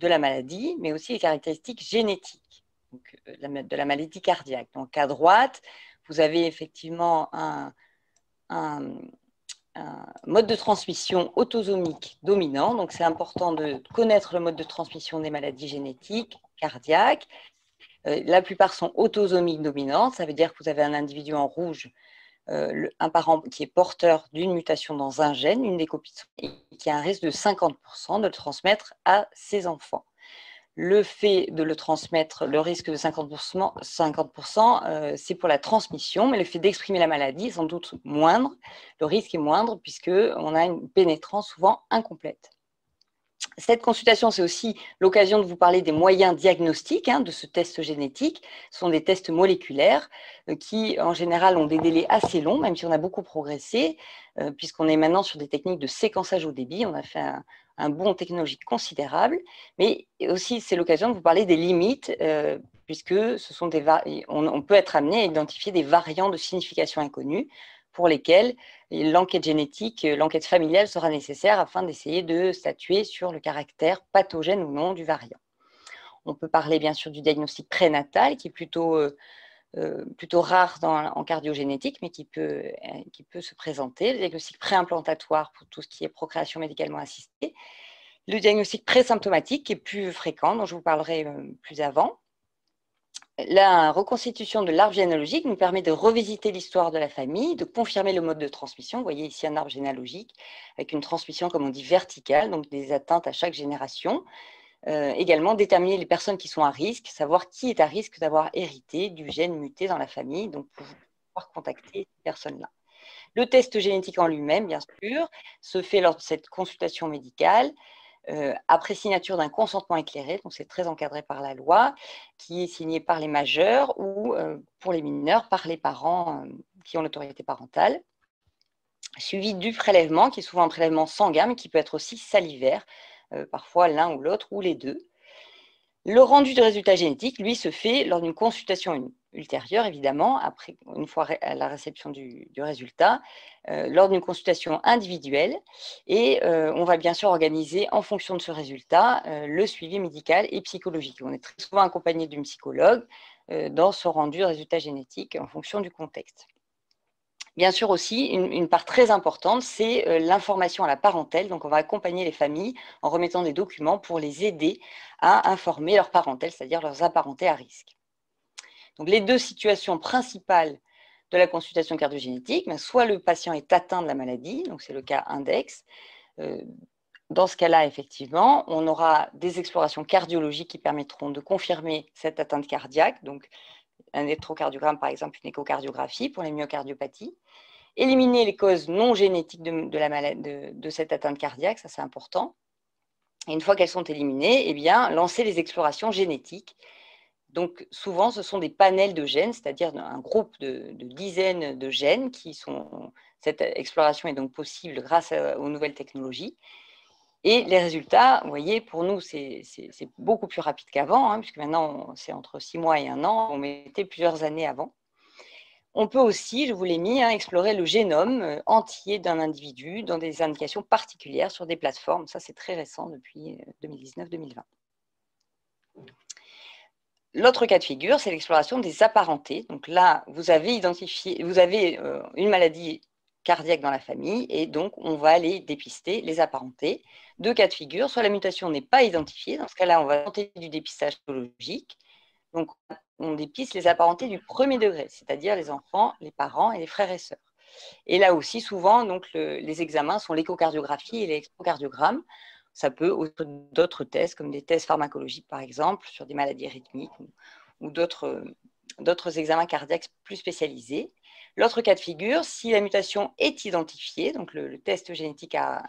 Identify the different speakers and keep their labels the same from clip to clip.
Speaker 1: de la maladie, mais aussi les caractéristiques génétiques donc, de la maladie cardiaque. Donc, à droite, vous avez effectivement un mode de transmission autosomique dominant. Donc, c'est important de connaître le mode de transmission des maladies génétiques cardiaques. La plupart sont autosomiques dominantes. Ça veut dire que vous avez un individu en rouge, un parent qui est porteur d'une mutation dans un gène, une des copies, et qui a un risque de 50% de le transmettre à ses enfants. Le fait de le transmettre, le risque de 50%, c'est pour la transmission, mais le fait d'exprimer la maladie est sans doute moindre. Le risque est moindre puisqu'on a une pénétrance souvent incomplète. Cette consultation, c'est aussi l'occasion de vous parler des moyens diagnostiques de ce test génétique. Ce sont des tests moléculaires qui, en général, ont des délais assez longs, même si on a beaucoup progressé, puisqu'on est maintenant sur des techniques de séquençage au débit. On a fait un bond technologique considérable, mais aussi, c'est l'occasion de vous parler des limites, puisque ce sont on peut être amené à identifier des variants de signification inconnue pour lesquels l'enquête génétique, l'enquête familiale sera nécessaire afin d'essayer de statuer sur le caractère pathogène ou non du variant. On peut parler bien sûr du diagnostic prénatal qui est plutôt rare en cardiogénétique, mais qui peut se présenter. Le diagnostic préimplantatoire pour tout ce qui est procréation médicalement assistée. Le diagnostic présymptomatique qui est plus fréquent, dont je vous parlerai plus avant. La reconstitution de l'arbre généalogique nous permet de revisiter l'histoire de la famille, de confirmer le mode de transmission. Vous voyez ici un arbre généalogique avec une transmission, comme on dit, verticale, donc des atteintes à chaque génération. Également, déterminer les personnes qui sont à risque, savoir qui est à risque d'avoir hérité du gène muté dans la famille, donc pour pouvoir contacter ces personnes-là. Le test génétique en lui-même, bien sûr, se fait lors de cette consultation médicale. Après signature d'un consentement éclairé, donc c'est très encadré par la loi, qui est signé par les majeurs ou pour les mineurs par les parents qui ont l'autorité parentale, suivi du prélèvement, qui est souvent un prélèvement sanguin, mais qui peut être aussi salivaire, parfois l'un ou l'autre ou les deux. Le rendu du résultat génétique, lui, se fait lors d'une consultation ultérieure, évidemment, après, une fois à la réception du résultat, lors d'une consultation individuelle. Et on va bien sûr organiser, en fonction de ce résultat, le suivi médical et psychologique. On est très souvent accompagné d'une psychologue dans ce rendu de résultat génétique en fonction du contexte. Bien sûr aussi, une part très importante, c'est l'information à la parentèle. Donc, on va accompagner les familles en remettant des documents pour les aider à informer leur parentèle, c'est-à-dire leurs apparentés à risque. Donc, les deux situations principales de la consultation cardiogénétique, soit le patient est atteint de la maladie, donc c'est le cas index. Dans ce cas-là, effectivement, on aura des explorations cardiologiques qui permettront de confirmer cette atteinte cardiaque, donc un électrocardiogramme, par exemple, une échocardiographie pour les myocardiopathies. Éliminer les causes non génétiques de cette atteinte cardiaque, ça c'est important. Et une fois qu'elles sont éliminées, eh bien, lancer les explorations génétiques. Donc souvent, ce sont des panels de gènes, c'est-à-dire un groupe de dizaines de gènes qui sont… Cette exploration est donc possible grâce aux nouvelles technologies. Et les résultats, vous voyez, pour nous, c'est beaucoup plus rapide qu'avant, puisque maintenant, c'est entre 6 mois et 1 an. On mettait plusieurs années avant. On peut aussi, je vous l'ai mis, explorer le génome entier d'un individu dans des indications particulières sur des plateformes. Ça, c'est très récent depuis 2019-2020. L'autre cas de figure, c'est l'exploration des apparentés. Donc là, vous avez une maladie cardiaque dans la famille et donc on va aller dépister les apparentés. Deux cas de figure, soit la mutation n'est pas identifiée, dans ce cas-là, on va tenter du dépistage biologique. Donc, on dépiste les apparentés du premier degré, c'est-à-dire les enfants, les parents et les frères et sœurs. Et là aussi, souvent, donc, les examens sont l'échocardiographie et l'électrocardiogramme. Ça peut être d'autres tests, comme des tests pharmacologiques, par exemple, sur des maladies rythmiques ou d'autres examens cardiaques plus spécialisés. L'autre cas de figure, si la mutation est identifiée, donc le test génétique a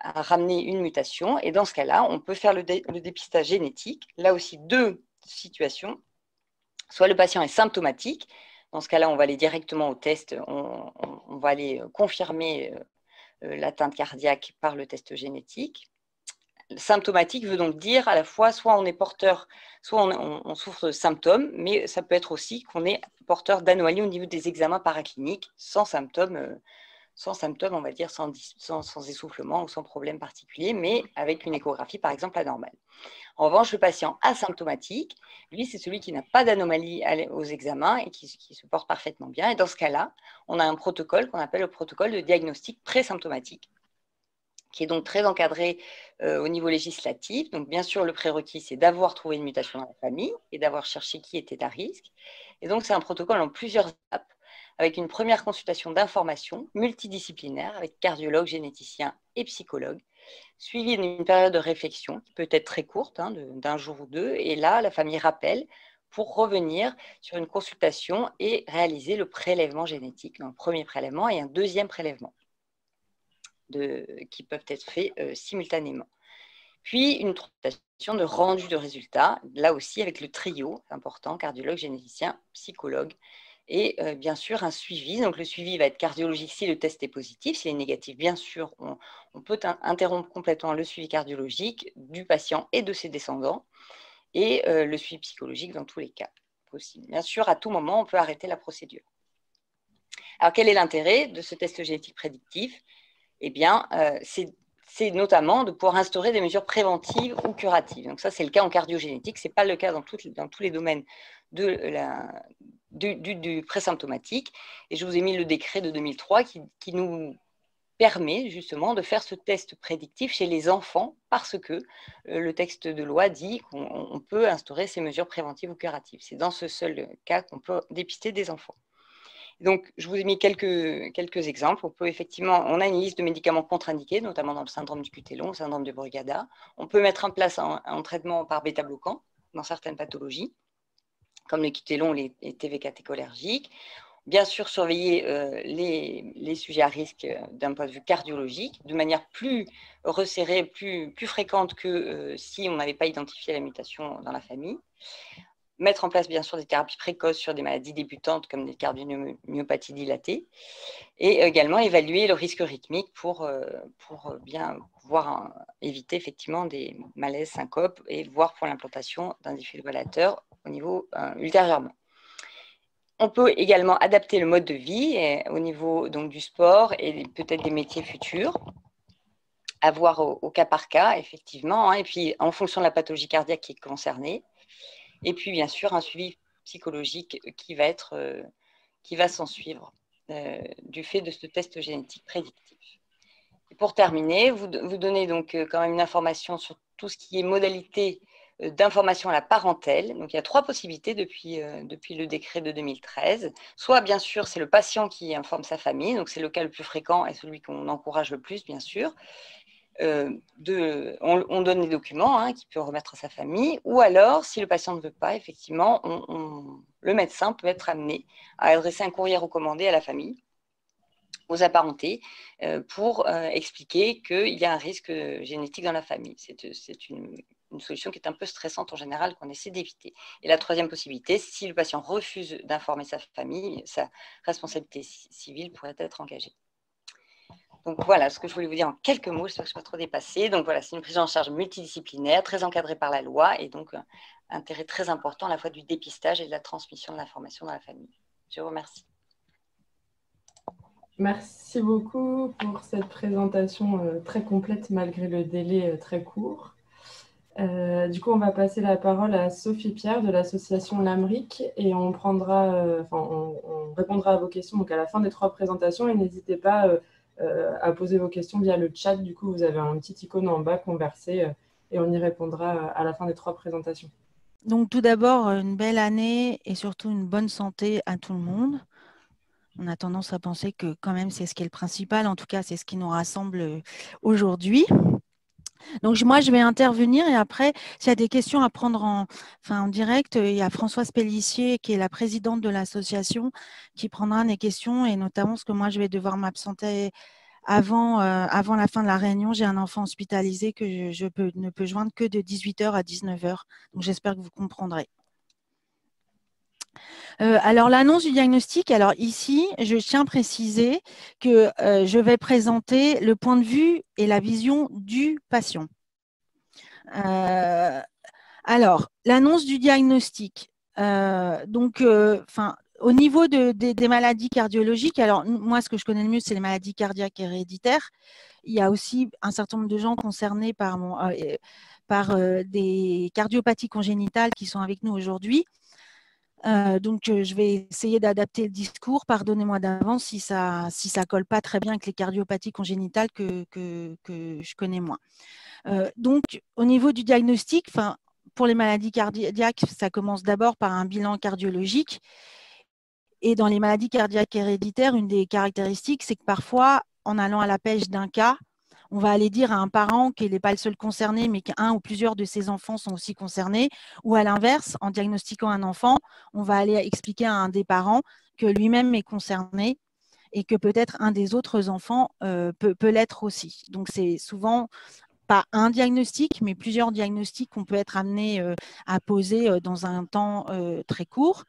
Speaker 1: ramené une mutation, et dans ce cas-là, on peut faire le dépistage génétique. Là aussi, deux situations. Soit le patient est symptomatique, dans ce cas-là, on va aller directement au test, on va aller confirmer l'atteinte cardiaque par le test génétique. Symptomatique veut donc dire à la fois, soit on est porteur, soit on souffre de symptômes, mais ça peut être aussi qu'on est porteur d'anomalies au niveau des examens paracliniques sans symptômes sans symptômes, on va dire, sans essoufflement ou sans problème particulier, mais avec une échographie, par exemple, anormale. En revanche, le patient asymptomatique, lui, c'est celui qui n'a pas d'anomalie aux examens et qui se porte parfaitement bien. Et dans ce cas-là, on a un protocole qu'on appelle le protocole de diagnostic présymptomatique, qui est donc très encadré au niveau législatif. Donc, bien sûr, le prérequis, c'est d'avoir trouvé une mutation dans la famille et d'avoir cherché qui était à risque. Et donc, c'est un protocole en plusieurs étapes, avec une première consultation d'information multidisciplinaire avec cardiologue, généticien et psychologue, suivi d'une période de réflexion qui peut être très courte, hein, d'un jour ou deux. Et là, la famille rappelle pour revenir sur une consultation et réaliser le prélèvement génétique, donc un premier prélèvement et un deuxième prélèvement qui peuvent être faits simultanément. Puis, une consultation de rendu de résultats, là aussi avec le trio, c'est important, cardiologue, généticien, psychologue, et bien sûr un suivi. Donc, le suivi va être cardiologique si le test est positif. S'il est négatif, bien sûr, on peut interrompre complètement le suivi cardiologique du patient et de ses descendants, et le suivi psychologique dans tous les cas possibles. Bien sûr, à tout moment, on peut arrêter la procédure. Alors, quel est l'intérêt de ce test génétique prédictif? Eh bien, c'est notamment de pouvoir instaurer des mesures préventives ou curatives. Donc ça, c'est le cas en cardiogénétique. Ce n'est pas le cas dans tous les domaines du présymptomatique. Et je vous ai mis le décret de 2003 qui nous permet justement de faire ce test prédictif chez les enfants parce que le texte de loi dit qu'on peut instaurer ces mesures préventives ou curatives. C'est dans ce seul cas qu'on peut dépister des enfants. Donc, je vous ai mis quelques exemples. On a une liste de médicaments contre-indiqués, notamment dans le syndrome du QT long, le syndrome de Brugada. On peut mettre en place un traitement par bêta-bloquant dans certaines pathologies, comme le QT long ou les TV catécholergiques. Bien sûr, surveiller les sujets à risque d'un point de vue cardiologique de manière plus resserrée, plus fréquente que si on n'avait pas identifié la mutation dans la famille. Mettre en place, bien sûr, des thérapies précoces sur des maladies débutantes comme des cardiomyopathies dilatées et également évaluer le risque rythmique pour bien pouvoir éviter effectivement des malaises, syncopes et voire pour l'implantation d'un défibrillateur au niveau ultérieurement. On peut également adapter le mode de vie au niveau donc, du sport et peut-être des métiers futurs, à voir au cas par cas, effectivement, hein, et puis en fonction de la pathologie cardiaque qui est concernée. Et puis, bien sûr, un suivi psychologique qui va s'en suivre du fait de ce test génétique prédictif. Et pour terminer, vous donnez donc quand même une information sur tout ce qui est modalité d'information à la parentèle. Donc, il y a 3 possibilités depuis le décret de 2013. Soit, bien sûr, c'est le patient qui informe sa famille. Donc, c'est le cas le plus fréquent et celui qu'on encourage le plus, bien sûr. On donne les documents hein, qu'il peut remettre à sa famille, ou alors, si le patient ne veut pas, effectivement, le médecin peut être amené à adresser un courrier recommandé à la famille, aux apparentés, pour expliquer qu'il y a un risque génétique dans la famille. C'est une solution qui est un peu stressante en général, qu'on essaie d'éviter. Et la 3e possibilité, si le patient refuse d'informer sa famille, sa responsabilité civile pourrait être engagée. Donc voilà ce que je voulais vous dire en quelques mots, j'espère que je ne suis pas trop dépassée. Donc voilà, c'est une prise en charge multidisciplinaire, très encadrée par la loi et donc intérêt très important à la fois du dépistage et de la transmission de l'information dans la famille. Je vous remercie.
Speaker 2: Merci beaucoup pour cette présentation très complète malgré le délai très court. Du coup, on va passer la parole à Sophie Pierre de l'association L'Amric et on répondra à vos questions donc à la fin des 3 présentations et n'hésitez pas à poser vos questions via le chat. Du coup, vous avez un petit icône en bas, converser, et on y répondra à la fin des 3 présentations.
Speaker 3: Donc, tout d'abord, une belle année et surtout une bonne santé à tout le monde. On a tendance à penser que quand même, c'est ce qui est le principal. En tout cas, c'est ce qui nous rassemble aujourd'hui. Donc, moi, je vais intervenir et après, s'il y a des questions à prendre en direct, il y a Françoise Pellissier, qui est la présidente de l'association, qui prendra des questions et notamment parce que moi, je vais devoir m'absenter avant la fin de la réunion. J'ai un enfant hospitalisé que ne peux joindre que de 18h à 19h. Donc, j'espère que vous comprendrez. Alors, l'annonce du diagnostic, alors ici, je tiens à préciser que je vais présenter le point de vue et la vision du patient. Alors, l'annonce du diagnostic. Au niveau des maladies cardiologiques, alors moi, ce que je connais le mieux, c'est les maladies cardiaques héréditaires. Il y a aussi un certain nombre de gens concernés par des cardiopathies congénitales qui sont avec nous aujourd'hui. Donc, je vais essayer d'adapter le discours. Pardonnez-moi d'avance si ça colle pas très bien avec les cardiopathies congénitales que je connais moins. Donc, au niveau du diagnostic, pour les maladies cardiaques, ça commence d'abord par un bilan cardiologique. Et dans les maladies cardiaques héréditaires, une des caractéristiques, c'est que parfois, en allant à la pêche d'un cas, on va aller dire à un parent qu'il n'est pas le seul concerné, mais qu'un ou plusieurs de ses enfants sont aussi concernés. Ou à l'inverse, en diagnostiquant un enfant, on va aller expliquer à un des parents que lui-même est concerné et que peut-être un des autres enfants peut l'être aussi. Donc, c'est souvent pas un diagnostic, mais plusieurs diagnostics qu'on peut être amené à poser dans un temps très court.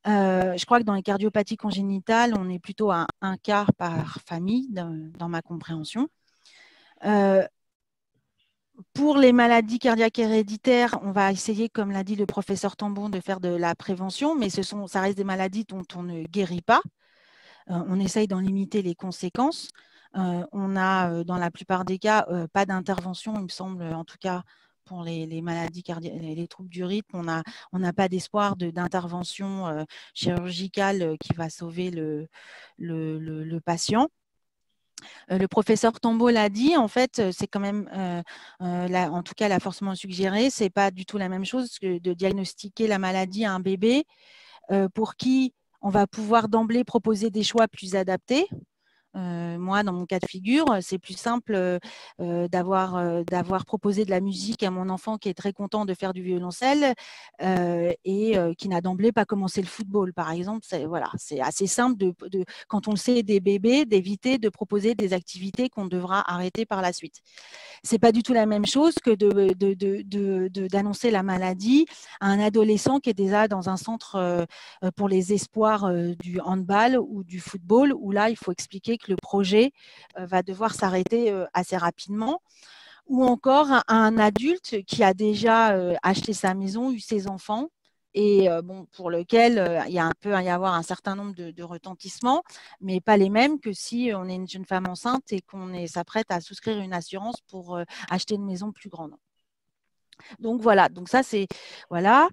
Speaker 3: Je crois que dans les cardiopathies congénitales, on est plutôt à un cas par famille, dans ma compréhension. Pour les maladies cardiaques héréditaires, on va essayer, comme l'a dit le professeur Tambon, de faire de la prévention, mais ça reste des maladies dont on ne guérit pas. On essaye d'en limiter les conséquences. On a, dans la plupart des cas, pas d'intervention, il me semble, en tout cas, pour les maladies cardiaques, les troubles du rythme, on n'a pas d'espoir d'intervention chirurgicale qui va sauver le patient. Le professeur Tombeau l'a dit, en fait, c'est quand même, en tout cas, l'a forcément suggéré, c'est pas du tout la même chose que de diagnostiquer la maladie à un bébé pour qui on va pouvoir d'emblée proposer des choix plus adaptés. Moi, dans mon cas de figure, c'est plus simple d'avoir proposé de la musique à mon enfant qui est très content de faire du violoncelle et qui n'a d'emblée pas commencé le football, par exemple. C'est assez simple, quand on le sait des bébés, d'éviter de proposer des activités qu'on devra arrêter par la suite. C'est pas du tout la même chose que d'annoncer la maladie à un adolescent qui est déjà dans un centre pour les espoirs du handball ou du football, où là, il faut expliquer que le projet va devoir s'arrêter assez rapidement. Ou encore à un adulte qui a déjà acheté sa maison, eu ses enfants, et pour lequel il peut y avoir un certain nombre de retentissements, mais pas les mêmes que si on est une jeune femme enceinte et qu'on s'apprête à souscrire une assurance pour acheter une maison plus grande. Donc voilà, donc ça c'est voilà.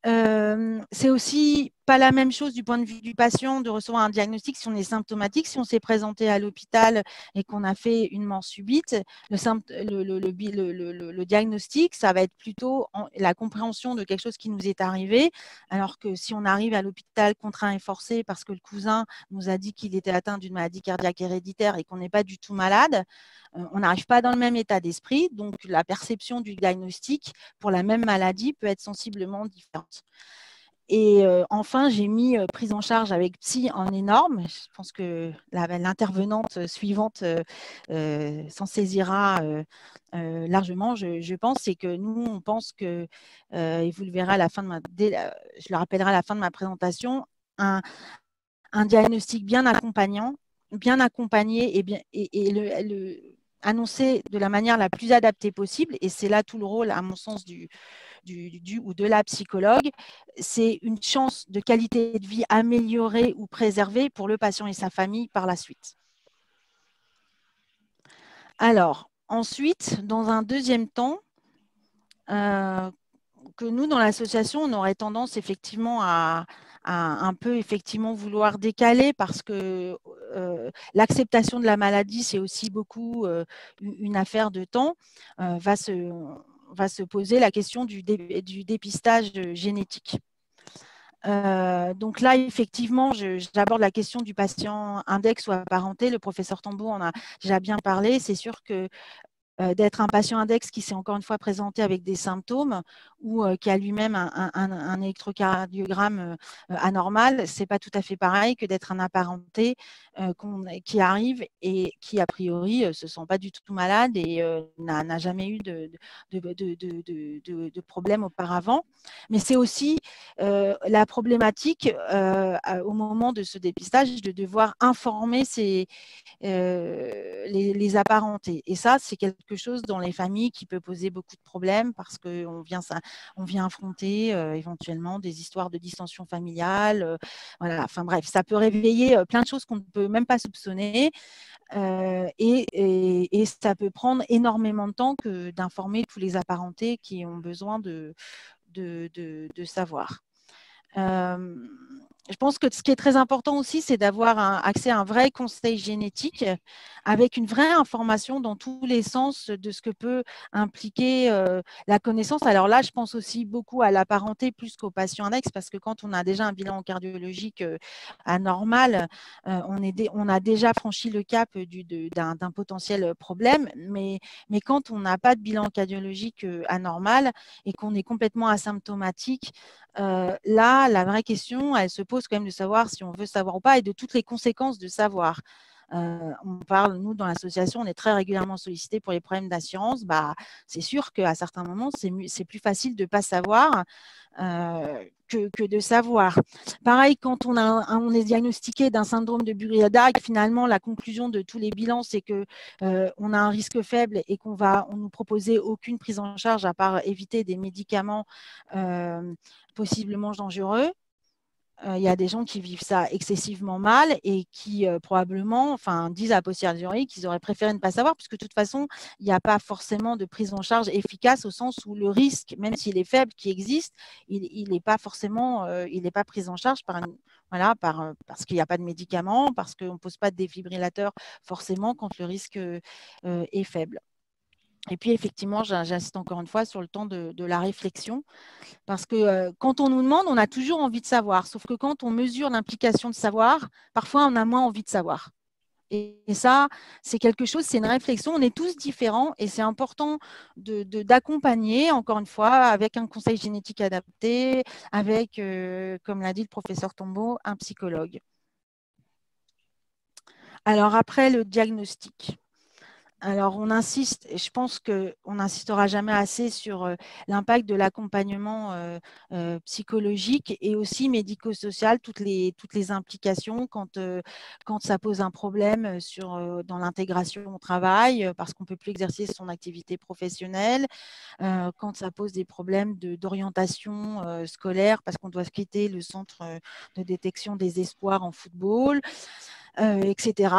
Speaker 3: C'est aussi pas la même chose du point de vue du patient de recevoir un diagnostic si on est symptomatique. Si on s'est présenté à l'hôpital et qu'on a fait une mort subite, le diagnostic, ça va être plutôt la compréhension de quelque chose qui nous est arrivé, alors que si on arrive à l'hôpital contraint et forcé parce que le cousin nous a dit qu'il était atteint d'une maladie cardiaque héréditaire et qu'on n'est pas du tout malade, on n'arrive pas dans le même état d'esprit, donc la perception du diagnostic pour la même maladie peut être sensiblement différente. Et enfin, j'ai mis prise en charge avec psy en énorme. Je pense que l'intervenante suivante s'en saisira largement, je pense. C'est que nous, on pense que, et vous le verrez à la fin je le rappellerai à la fin de ma présentation, un diagnostic bien accompagné et annoncé de la manière la plus adaptée possible, et c'est là tout le rôle, à mon sens, du ou de la psychologue, c'est une chance de qualité de vie améliorée ou préservée pour le patient et sa famille par la suite. Alors, ensuite, dans un deuxième temps, que nous, dans l'association, on aurait tendance effectivement à un peu effectivement vouloir décaler parce que l'acceptation de la maladie, c'est aussi beaucoup une affaire de temps, va se poser la question du dépistage génétique. Donc là, effectivement, j'aborde la question du patient index ou apparenté. Le professeur Tambon en a déjà bien parlé. C'est sûr que d'être un patient index qui s'est encore une fois présenté avec des symptômes ou qui a lui-même un électrocardiogramme anormal, c'est pas tout à fait pareil que d'être un apparenté qui arrive et qui a priori se sent pas du tout malade et n'a jamais eu de problème auparavant. Mais c'est aussi la problématique au moment de ce dépistage de devoir informer les apparentés. Et ça, c'est quelque quelque chose dans les familles qui peut poser beaucoup de problèmes parce qu'on vient affronter éventuellement des histoires de distension familiale. Voilà. Enfin bref, ça peut réveiller plein de choses qu'on ne peut même pas soupçonner. Et ça peut prendre énormément de temps d'informer tous les apparentés qui ont besoin de savoir. Je pense que ce qui est très important aussi, c'est d'avoir accès à un vrai conseil génétique avec une vraie information dans tous les sens de ce que peut impliquer la connaissance. Alors là, je pense aussi beaucoup à la parenté plus qu'au patient annexe parce que quand on a déjà un bilan cardiologique anormal, on a déjà franchi le cap d'un potentiel problème. Mais quand on n'a pas de bilan cardiologique anormal et qu'on est complètement asymptomatique, là, la vraie question, elle se pose quand même de savoir si on veut savoir ou pas et de toutes les conséquences de savoir. On parle, nous, dans l'association, on est très régulièrement sollicités pour les problèmes d'assurance. C'est sûr qu'à certains moments, c'est plus facile de ne pas savoir que de savoir. Pareil, quand on est diagnostiqué d'un syndrome de Burriada, finalement, la conclusion de tous les bilans, c'est qu'on a un risque faible et qu'on nous proposer aucune prise en charge à part éviter des médicaments possiblement dangereux. Il y a des gens qui vivent ça excessivement mal et qui probablement disent à posteriori qu'ils auraient préféré ne pas savoir, puisque de toute façon, il n'y a pas forcément de prise en charge efficace au sens où le risque, même s'il est faible, qui existe, il n'est pas forcément il n'est pas pris en charge parce qu'il n'y a pas de médicaments, parce qu'on ne pose pas de défibrillateur forcément quand le risque est faible. Et puis, effectivement, j'insiste encore une fois sur le temps de la réflexion. Parce que quand on nous demande, on a toujours envie de savoir. Sauf que quand on mesure l'implication de savoir, parfois on a moins envie de savoir. Et ça, c'est quelque chose, c'est une réflexion. On est tous différents et c'est important d'accompagner, encore une fois, avec un conseil génétique adapté, avec, comme l'a dit le professeur Tombeau, un psychologue. Alors après, le diagnostic. Alors, on insiste, et je pense qu'on n'insistera jamais assez sur l'impact de l'accompagnement psychologique et aussi médico-social, toutes les implications quand ça pose un problème dans l'intégration au travail, parce qu'on ne peut plus exercer son activité professionnelle, quand ça pose des problèmes d'orientation scolaire, parce qu'on doit quitter le centre de détection des espoirs en football, etc.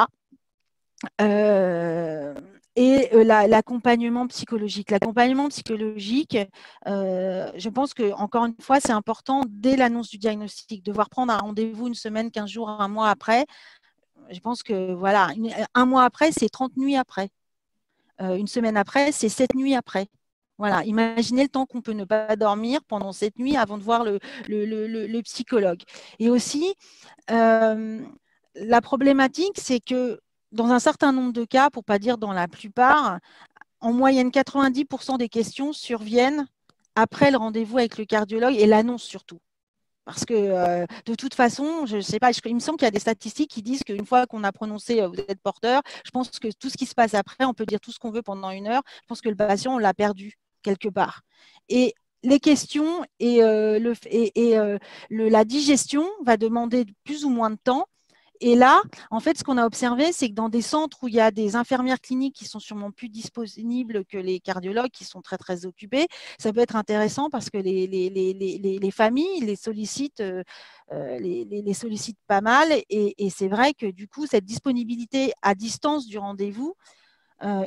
Speaker 3: L'accompagnement psychologique. L'accompagnement psychologique, je pense que encore une fois, c'est important dès l'annonce du diagnostic, devoir prendre un rendez-vous une semaine, 15 jours, un mois après. Je pense que voilà, un mois après, c'est 30 nuits après. Une semaine après, c'est 7 nuits après. Voilà, imaginez le temps qu'on peut ne pas dormir pendant 7 nuits avant de voir le psychologue. Et aussi, la problématique, c'est que dans un certain nombre de cas, pour ne pas dire dans la plupart, en moyenne 90% des questions surviennent après le rendez-vous avec le cardiologue et l'annonce surtout. Parce que de toute façon, je ne sais pas, il me semble qu'il y a des statistiques qui disent qu'une fois qu'on a prononcé vous êtes porteur, je pense que tout ce qui se passe après, on peut dire tout ce qu'on veut pendant 1 heure, je pense que le patient, on l'a perdu quelque part. Et les questions et la digestion va demander plus ou moins de temps. Et là, en fait, ce qu'on a observé, c'est que dans des centres où il y a des infirmières cliniques qui sont sûrement plus disponibles que les cardiologues qui sont très, très occupés, ça peut être intéressant parce que les familles les sollicitent pas mal. Et c'est vrai que du coup, cette disponibilité à distance du rendez-vous,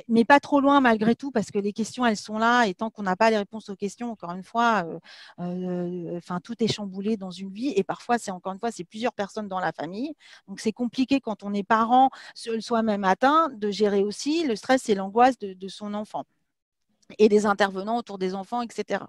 Speaker 3: mais pas trop loin malgré tout, parce que les questions, elles sont là, et tant qu'on n'a pas les réponses aux questions, encore une fois, tout est chamboulé dans une vie, et parfois, c'est plusieurs personnes dans la famille, donc c'est compliqué quand on est parent, soi-même atteint, de gérer aussi le stress et l'angoisse de son enfant, et des intervenants autour des enfants, etc.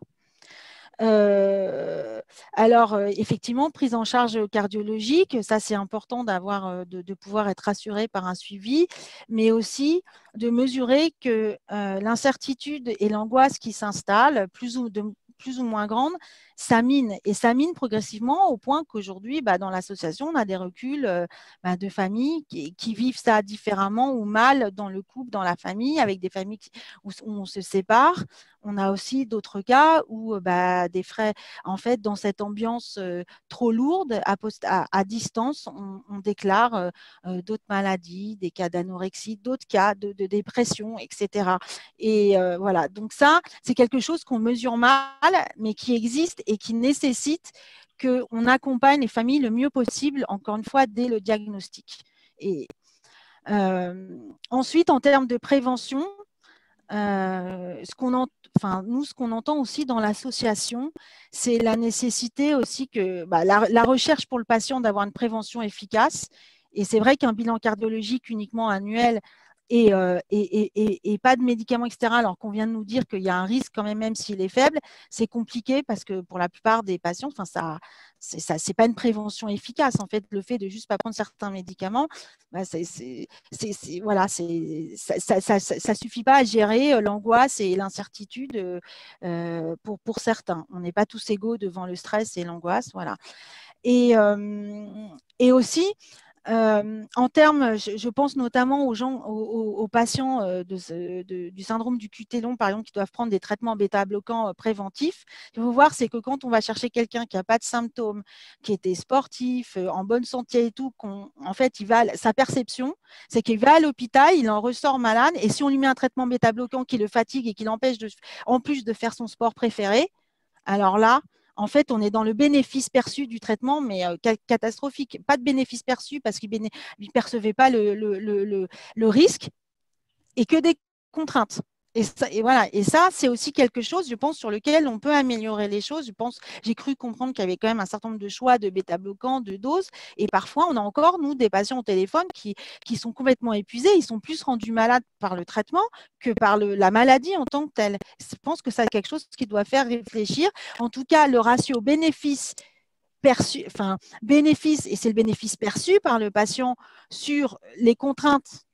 Speaker 3: Effectivement, prise en charge cardiologique, ça c'est important de pouvoir être rassuré par un suivi, mais aussi de mesurer que l'incertitude et l'angoisse qui s'installent, plus ou moins grande, ça mine progressivement au point qu'aujourd'hui, dans l'association, on a des reculs de familles qui vivent ça différemment ou mal dans le couple, dans la famille, avec des familles où on se sépare, On a aussi d'autres cas où des frais, en fait, dans cette ambiance trop lourde, à distance, on déclare d'autres maladies, des cas d'anorexie, d'autres cas de dépression, etc. Et voilà, donc ça, c'est quelque chose qu'on mesure mal, mais qui existe et qui nécessite qu'on accompagne les familles le mieux possible, encore une fois, dès le diagnostic. Et ensuite, en termes de prévention, ce qu'on entend aussi dans l'association, c'est la nécessité aussi que la recherche pour le patient d'avoir une prévention efficace. Et c'est vrai qu'un bilan cardiologique uniquement annuel et pas de médicaments, etc., alors qu'on vient de nous dire qu'il y a un risque quand même s'il est faible, c'est compliqué parce que pour la plupart des patients, c'est pas une prévention efficace. En fait, le fait de juste pas prendre certains médicaments, voilà, ça suffit pas à gérer l'angoisse et l'incertitude pour certains. On n'est pas tous égaux devant le stress et l'angoisse, voilà. Et aussi, en termes, je pense notamment aux gens, aux patients du syndrome du QT long, par exemple, qui doivent prendre des traitements bêta-bloquants préventifs. Ce qu'il faut voir, c'est que quand on va chercher quelqu'un qui n'a pas de symptômes, qui était sportif, en bonne santé et tout, en fait, sa perception, c'est qu'il va à l'hôpital, il en ressort malade, et si on lui met un traitement bêta-bloquant qui le fatigue et qui l'empêche en plus de faire son sport préféré, alors là, en fait, on est dans le bénéfice perçu du traitement, mais catastrophique. Pas de bénéfice perçu parce qu'il ne percevait pas le risque et que des contraintes. Et ça, c'est aussi quelque chose, je pense, sur lequel on peut améliorer les choses. J'ai cru comprendre qu'il y avait quand même un certain nombre de choix de bêta-bloquants, de doses. Et parfois, on a encore, nous, des patients au téléphone qui sont complètement épuisés. Ils sont plus rendus malades par le traitement que par la maladie en tant que telle. Je pense que c'est quelque chose qui doit faire réfléchir. En tout cas, le ratio bénéfice et c'est le bénéfice perçu par le patient sur les contraintes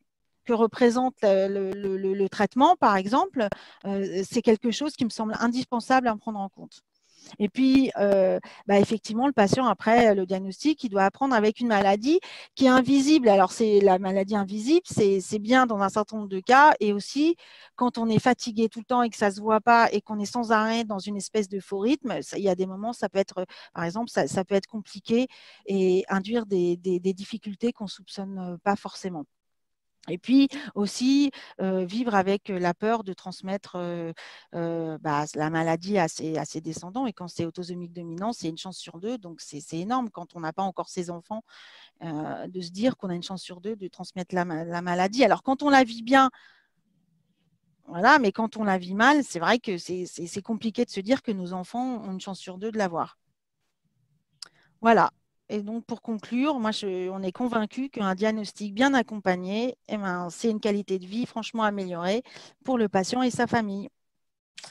Speaker 3: que représente le traitement, par exemple, c'est quelque chose qui me semble indispensable à prendre en compte. Et puis, effectivement, le patient, après le diagnostic, il doit apprendre avec une maladie qui est invisible. Alors, c'est la maladie invisible, c'est bien dans un certain nombre de cas. Et aussi, quand on est fatigué tout le temps et que ça ne se voit pas et qu'on est sans arrêt dans une espèce de faux rythme, il y a des moments, ça peut être, par exemple, ça peut être compliqué et induire des difficultés qu'on ne soupçonne pas forcément. Et puis aussi vivre avec la peur de transmettre la maladie à ses descendants. Et quand c'est autosomique dominant, c'est une chance sur deux. Donc c'est énorme quand on n'a pas encore ses enfants de se dire qu'on a une chance sur deux de transmettre la maladie. Alors quand on la vit bien, voilà, mais quand on la vit mal, c'est vrai que c'est compliqué de se dire que nos enfants ont une chance sur deux de l'avoir. Voilà. Et donc, pour conclure, on est convaincu qu'un diagnostic bien accompagné, c'est une qualité de vie franchement améliorée pour le patient et sa famille.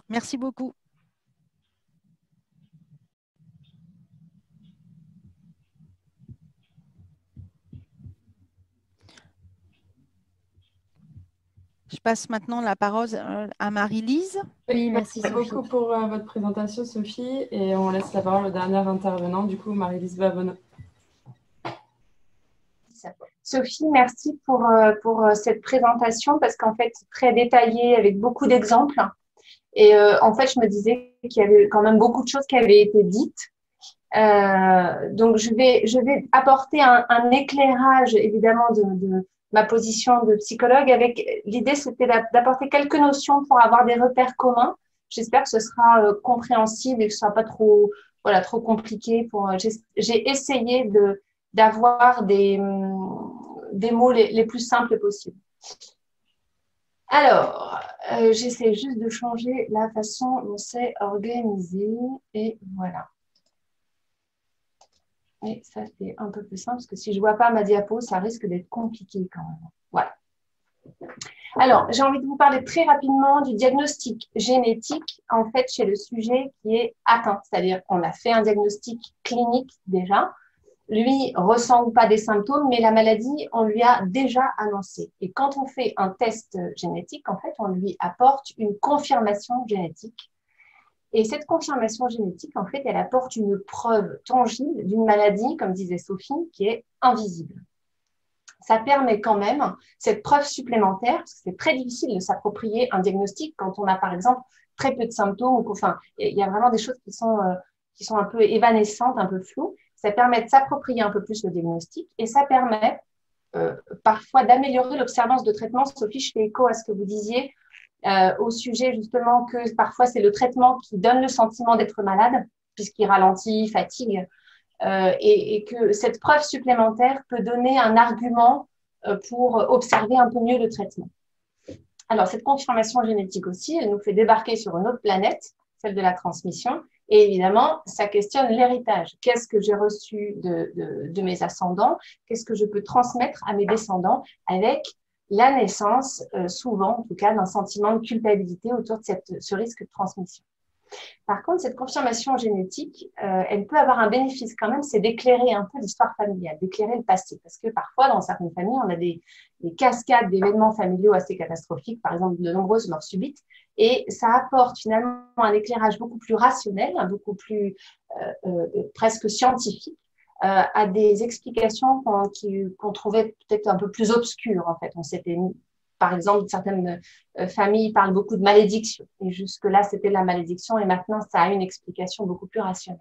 Speaker 3: Merci beaucoup. Je passe maintenant la parole à Marie-Lise.
Speaker 2: Oui, merci beaucoup pour votre présentation, Sophie. Et on laisse la parole au dernier intervenant, du coup, Marie-Lise Babonneau.
Speaker 4: Sophie, merci pour cette présentation parce qu'en fait, c'est très détaillé avec beaucoup d'exemples. Et en fait, je me disais qu'il y avait quand même beaucoup de choses qui avaient été dites. Donc, je vais apporter un éclairage, évidemment, de ma position de psychologue. Avec l'idée, c'était d'apporter quelques notions pour avoir des repères communs. J'espère que ce sera compréhensible et que ce sera pas trop compliqué. J'ai essayé d'avoir des mots les plus simples possibles. Alors, j'essaie juste de changer la façon dont c'est organisé et voilà. Et ça, c'est un peu plus simple parce que si je ne vois pas ma diapo, ça risque d'être compliqué quand même. Voilà. Alors, j'ai envie de vous parler très rapidement du diagnostic génétique, en fait, chez le sujet qui est atteint. C'est-à-dire qu'on a fait un diagnostic clinique déjà. Lui ressent ou pas des symptômes, mais la maladie, on lui a déjà annoncé. Et quand on fait un test génétique, en fait, on lui apporte une confirmation génétique. Et cette confirmation génétique, en fait, elle apporte une preuve tangible d'une maladie, comme disait Sophie, qui est invisible. Ça permet quand même cette preuve supplémentaire, parce que c'est très difficile de s'approprier un diagnostic quand on a, par exemple, très peu de symptômes, enfin, il y a vraiment des choses qui sont un peu évanescentes, un peu floues. Ça permet de s'approprier un peu plus le diagnostic et ça permet parfois d'améliorer l'observance de traitement. Sophie, je fais écho à ce que vous disiez au sujet justement que parfois c'est le traitement qui donne le sentiment d'être malade, puisqu'il ralentit, fatigue, et que cette preuve supplémentaire peut donner un argument pour observer un peu mieux le traitement. Alors, cette confirmation génétique aussi, elle nous fait débarquer sur une autre planète, celle de la transmission, et évidemment, ça questionne l'héritage. Qu'est-ce que j'ai reçu de mes ascendants? Qu'est-ce que je peux transmettre à mes descendants avec la naissance, souvent en tout cas, d'un sentiment de culpabilité autour de ce risque de transmission. Par contre, cette confirmation génétique, elle peut avoir un bénéfice quand même, c'est d'éclairer un peu l'histoire familiale, d'éclairer le passé. Parce que parfois, dans certaines familles, on a des cascades d'événements familiaux assez catastrophiques, par exemple de nombreuses morts subites, et ça apporte finalement un éclairage beaucoup plus rationnel, beaucoup plus presque scientifique, à des explications qu'on trouvait peut-être un peu plus obscures, en fait. On s'était mis, par exemple, certaines familles parlent beaucoup de malédiction. Et jusque-là, c'était de la malédiction. Et maintenant, ça a une explication beaucoup plus rationnelle.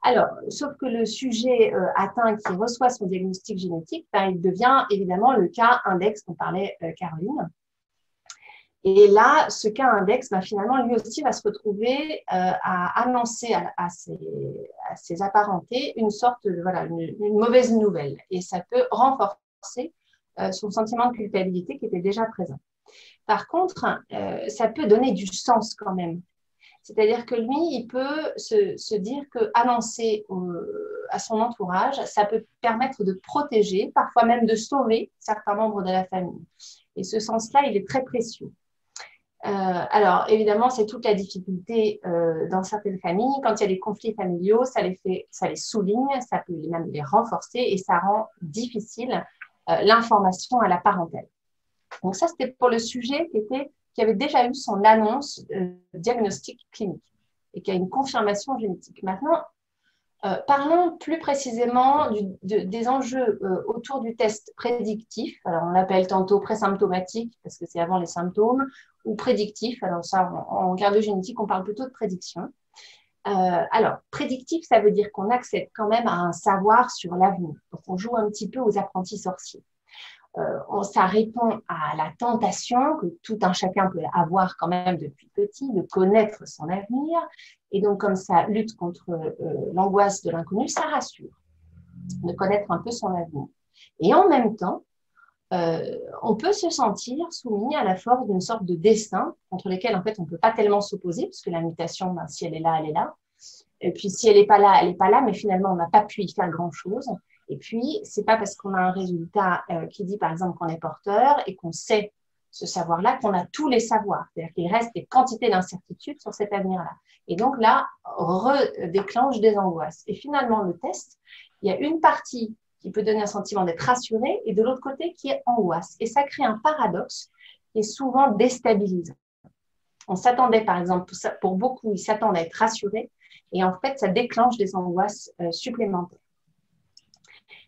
Speaker 4: Alors, sauf que le sujet atteint qui reçoit son diagnostic génétique, il devient évidemment le cas index dont parlait Caroline. Et là, ce cas index, finalement, lui aussi va se retrouver à annoncer à ses apparentés une sorte de, une mauvaise nouvelle. Et ça peut renforcer son sentiment de culpabilité qui était déjà présent. Par contre, ça peut donner du sens quand même. C'est-à-dire que lui, il peut se dire que annoncer à son entourage, ça peut permettre de protéger, parfois même de sauver certains membres de la famille. Et ce sens-là, il est très précieux. Alors, évidemment, c'est toute la difficulté dans certaines familles. Quand il y a des conflits familiaux, ça les souligne, ça peut même les renforcer et ça rend difficile l'information à la parentèle. Donc ça, c'était pour le sujet qui avait déjà eu son annonce diagnostic clinique et qui a une confirmation génétique. Maintenant, parlons plus précisément des enjeux autour du test prédictif. Alors, on l'appelle tantôt présymptomatique parce que c'est avant les symptômes, ou prédictif. Alors ça, en cardiogénétique, on parle plutôt de prédiction. Alors, prédictif, ça veut dire qu'on accède quand même à un savoir sur l'avenir. Donc, on joue un petit peu aux apprentis sorciers. Ça répond à la tentation que tout un chacun peut avoir quand même depuis petit, de connaître son avenir. Et donc, comme ça lutte contre l'angoisse de l'inconnu, ça rassure de connaître un peu son avenir. Et en même temps, on peut se sentir soumis à la force d'une sorte de destin contre lesquels, en fait, on ne peut pas tellement s'opposer, parce que la mutation, si elle est là, elle est là. Et puis, si elle n'est pas là, elle n'est pas là, mais finalement, on n'a pas pu y faire grand-chose. Et puis, ce n'est pas parce qu'on a un résultat qui dit, par exemple, qu'on est porteur et qu'on sait ce savoir-là qu'on a tous les savoirs. C'est-à-dire qu'il reste des quantités d'incertitudes sur cet avenir-là. Et donc là, redéclenche des angoisses. Et finalement, le test, il y a une partie qui peut donner un sentiment d'être rassuré et de l'autre côté qui est angoisse. Et ça crée un paradoxe qui est souvent déstabilisant. On s'attendait, par exemple, pour beaucoup, ils s'attendent à être rassurés et en fait, ça déclenche des angoisses supplémentaires.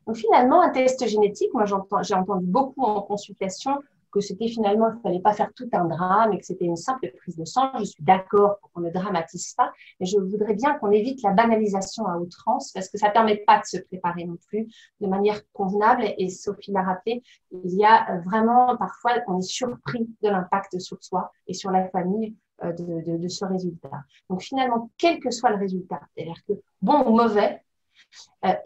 Speaker 4: Donc finalement, un test génétique, moi j'ai entendu beaucoup en consultation que c'était finalement, il ne fallait pas faire tout un drame et que c'était une simple prise de sang. Je suis d'accord pour qu'on ne dramatise pas, mais je voudrais bien qu'on évite la banalisation à outrance parce que ça ne permet pas de se préparer non plus de manière convenable. Et Sophie l'a rappelé, il y a vraiment, parfois, on est surpris de l'impact sur soi et sur la famille de ce résultat. Donc finalement, quel que soit le résultat, c'est-à-dire que bon ou mauvais,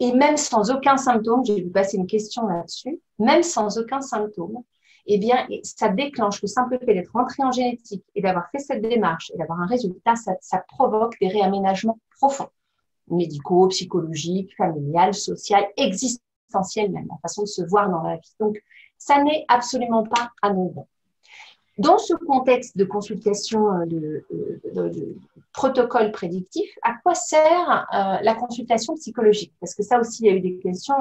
Speaker 4: et même sans aucun symptôme, j'ai vu passer une question là-dessus, même sans aucun symptôme, eh bien, ça déclenche le simple fait d'être rentré en génétique et d'avoir fait cette démarche et d'avoir un résultat, ça provoque des réaménagements profonds, médicaux, psychologiques, familiales, sociales, existentiels même, la façon de se voir dans la vie. Donc, ça n'est absolument pas anodin. Dans ce contexte de consultation de protocole prédictif, à quoi sert la consultation psychologique? Parce que ça aussi, il y a eu des questions,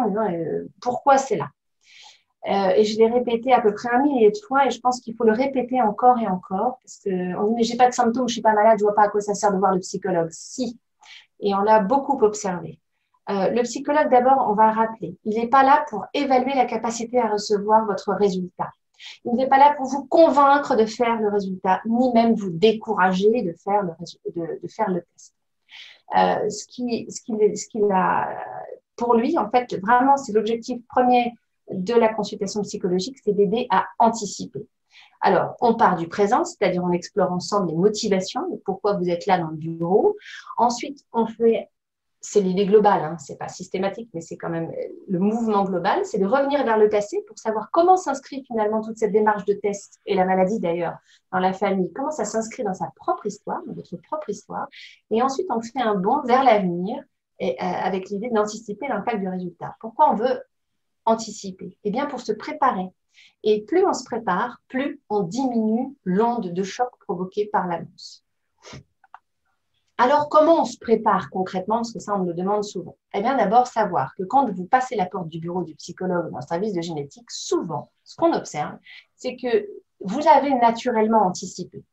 Speaker 4: pourquoi c'est là? Et je l'ai répété à peu près 1 millier de fois et je pense qu'il faut le répéter encore et encore parce qu'on dit mais j'ai pas de symptômes, je suis pas malade, je vois pas à quoi ça sert de voir le psychologue. Si, et on l'a beaucoup observé. Le psychologue d'abord, on va le rappeler, il n'est pas là pour évaluer la capacité à recevoir votre résultat. Il n'est pas là pour vous convaincre de faire le résultat, ni même vous décourager de faire le test. Ce qu'il a pour lui, en fait, vraiment, c'est l'objectif premier de la consultation psychologique, c'est d'aider à anticiper. Alors, on part du présent, c'est-à-dire on explore ensemble les motivations, pourquoi vous êtes là dans le bureau. Ensuite, on fait, c'est l'idée globale, hein, c'est pas systématique, mais c'est quand même le mouvement global, c'est de revenir vers le passé pour savoir comment s'inscrit finalement toute cette démarche de test, et la maladie d'ailleurs, dans la famille, comment ça s'inscrit dans sa propre histoire, dans votre propre histoire. Et ensuite, on fait un bond vers l'avenir, et, avec l'idée d'anticiper l'impact du résultat. Pourquoi on veut anticiper? Eh bien, pour se préparer. Et plus on se prépare, plus on diminue l'onde de choc provoquée par l'annonce. Alors, comment on se prépare concrètement? Parce que ça, on me le demande souvent. Eh bien, d'abord, savoir que quand vous passez la porte du bureau du psychologue dans le service de génétique, souvent, ce qu'on observe, c'est que vous avez naturellement anticipé.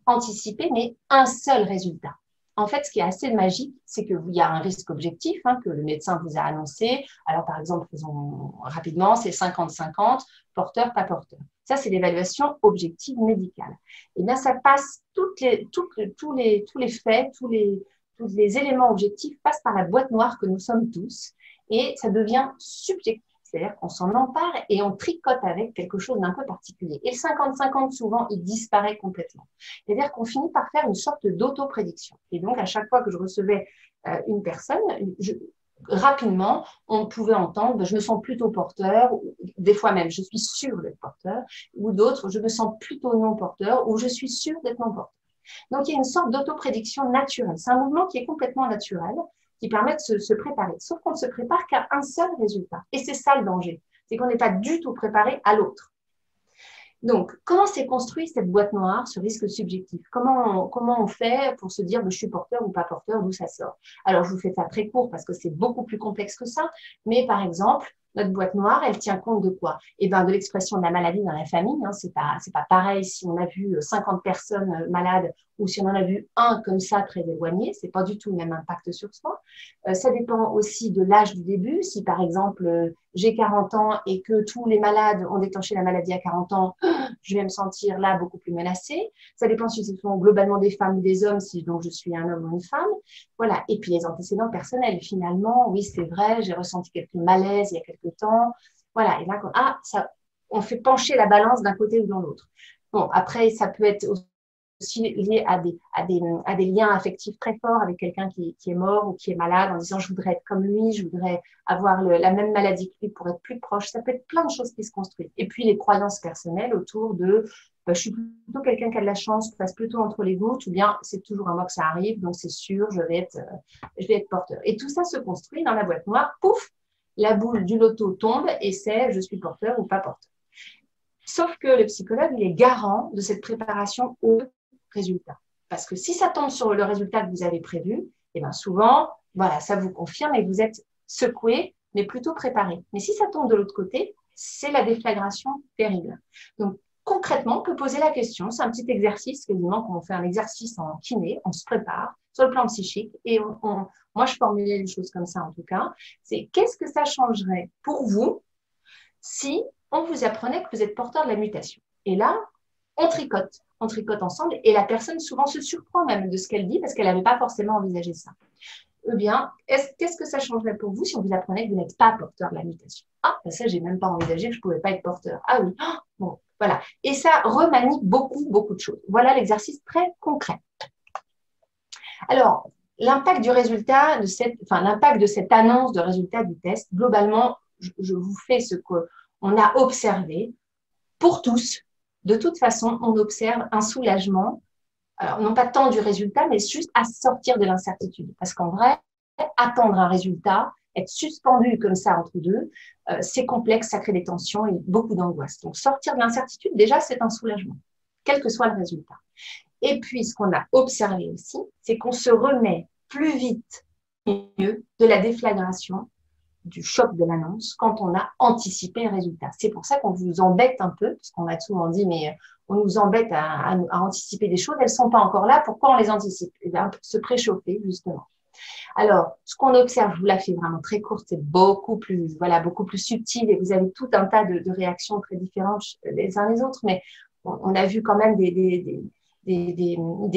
Speaker 4: Anticipé, mais un seul résultat. En fait, ce qui est assez magique, c'est qu'il y a un risque objectif que le médecin vous a annoncé. Alors, par exemple, faisons rapidement, c'est 50-50, porteur, pas porteur. Ça, c'est l'évaluation objective médicale. Et bien, ça passe, tous les faits, tous les éléments objectifs passent par la boîte noire que nous sommes tous. Et ça devient subjectif. C'est-à-dire qu'on s'en empare et on tricote avec quelque chose d'un peu particulier. Et le 50-50, souvent, il disparaît complètement. C'est-à-dire qu'on finit par faire une sorte d'auto-prédiction. Et donc, à chaque fois que je recevais une personne, rapidement, on pouvait entendre « je me sens plutôt porteur », des fois même « je suis sûre d'être porteur », ou d'autres « je me sens plutôt non porteur » ou « je suis sûre d'être non porteur ». Donc, il y a une sorte d'auto-prédiction naturelle. C'est un mouvement qui est complètement naturel, qui permet de se préparer. Sauf qu'on ne se prépare qu'à un seul résultat. Et c'est ça le danger. C'est qu'on n'est pas du tout préparé à l'autre. Donc, comment s'est construit cette boîte noire, ce risque subjectif? Comment on fait pour se dire je suis porteur ou pas porteur, d'où ça sort? Alors, je vous fais ça très court parce que c'est beaucoup plus complexe que ça. Mais par exemple, notre boîte noire, elle tient compte de quoi? Eh bien, de l'expression de la maladie dans la famille. C'est pas pareil si on a vu 50 personnes malades ou si on en a vu un comme ça très éloigné. C'est pas du tout le même impact sur soi. Ça dépend aussi de l'âge du début. Si par exemple, j'ai 40 ans et que tous les malades ont déclenché la maladie à 40 ans, je vais me sentir là beaucoup plus menacée. Ça dépend si ce sont globalement des femmes ou des hommes, si donc je suis un homme ou une femme. Voilà. Et puis les antécédents personnels. Finalement, oui, c'est vrai, j'ai ressenti quelques malaises il y a quelques temps. Voilà. Et là, on fait pencher la balance d'un côté ou de l'autre. Bon, après, ça peut être aussi lié à des liens affectifs très forts avec quelqu'un qui est mort ou qui est malade en disant je voudrais être comme lui, je voudrais avoir la même maladie que lui pour être plus proche. Ça peut être plein de choses qui se construisent. Et puis les croyances personnelles autour de je suis plutôt quelqu'un qui a de la chance, qui passe plutôt entre les gouttes, ou bien c'est toujours à moi que ça arrive, donc c'est sûr, je vais être porteur. Et tout ça se construit dans la boîte noire, pouf, la boule du loto tombe et c'est je suis porteur ou pas porteur. Sauf que le psychologue, il est garant de cette préparation au résultat. Parce que si ça tombe sur le résultat que vous avez prévu, eh bien souvent, voilà, ça vous confirme et vous êtes secoué, mais plutôt préparé. Mais si ça tombe de l'autre côté, c'est la déflagration terrible. Donc, concrètement, on peut poser la question, c'est un petit exercice, quasiment, quand on fait un exercice en kiné, on se prépare sur le plan psychique, et moi, je formulais les choses comme ça en tout cas, c'est qu'est-ce que ça changerait pour vous si on vous apprenait que vous êtes porteur de la mutation? Et là, on tricote ensemble et la personne souvent se surprend même de ce qu'elle dit parce qu'elle n'avait pas forcément envisagé ça. Eh bien, qu'est-ce que ça changerait pour vous si on vous apprenait que vous n'êtes pas porteur de la mutation? Ah, ben ça, j'ai même pas envisagé que je ne pouvais pas être porteur. Ah oui, bon, voilà. Et ça remanie beaucoup, beaucoup de choses. Voilà l'exercice très concret. Alors, l'impact du résultat, l'impact de cette annonce de résultat du test, globalement, je vous fais ce qu'on a observé pour tous. De toute façon, on observe un soulagement, alors non pas tant du résultat, mais juste à sortir de l'incertitude. Parce qu'en vrai, attendre un résultat, être suspendu comme ça entre deux, c'est complexe, ça crée des tensions et beaucoup d'angoisse. Donc, sortir de l'incertitude, déjà, c'est un soulagement, quel que soit le résultat. Et puis, ce qu'on a observé aussi, c'est qu'on se remet plus vite et mieux de la déflagration, du choc de l'annonce quand on a anticipé le résultat. C'est pour ça qu'on vous embête un peu, parce qu'on m'a souvent dit, mais on nous embête à anticiper des choses, elles ne sont pas encore là, pourquoi on les anticipe? Eh bien, pour se préchauffer, justement. Alors, ce qu'on observe, je vous la fais vraiment très courte, c'est beaucoup plus, voilà, beaucoup plus subtil et vous avez tout un tas de réactions très différentes les uns les autres, mais on a vu quand même des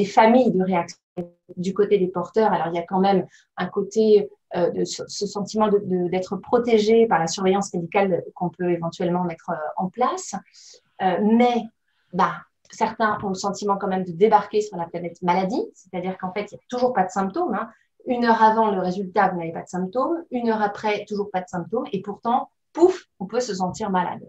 Speaker 4: familles de réactions du côté des porteurs. Alors, il y a quand même un côté de ce sentiment d'être protégé par la surveillance médicale qu'on peut éventuellement mettre en place, mais certains ont le sentiment quand même de débarquer sur la planète maladie, c'est-à-dire qu'en fait, il n'y a toujours pas de symptômes. Hein. 1 heure avant le résultat, vous n'avez pas de symptômes. 1 heure après, toujours pas de symptômes. Et pourtant, pouf, on peut se sentir malade.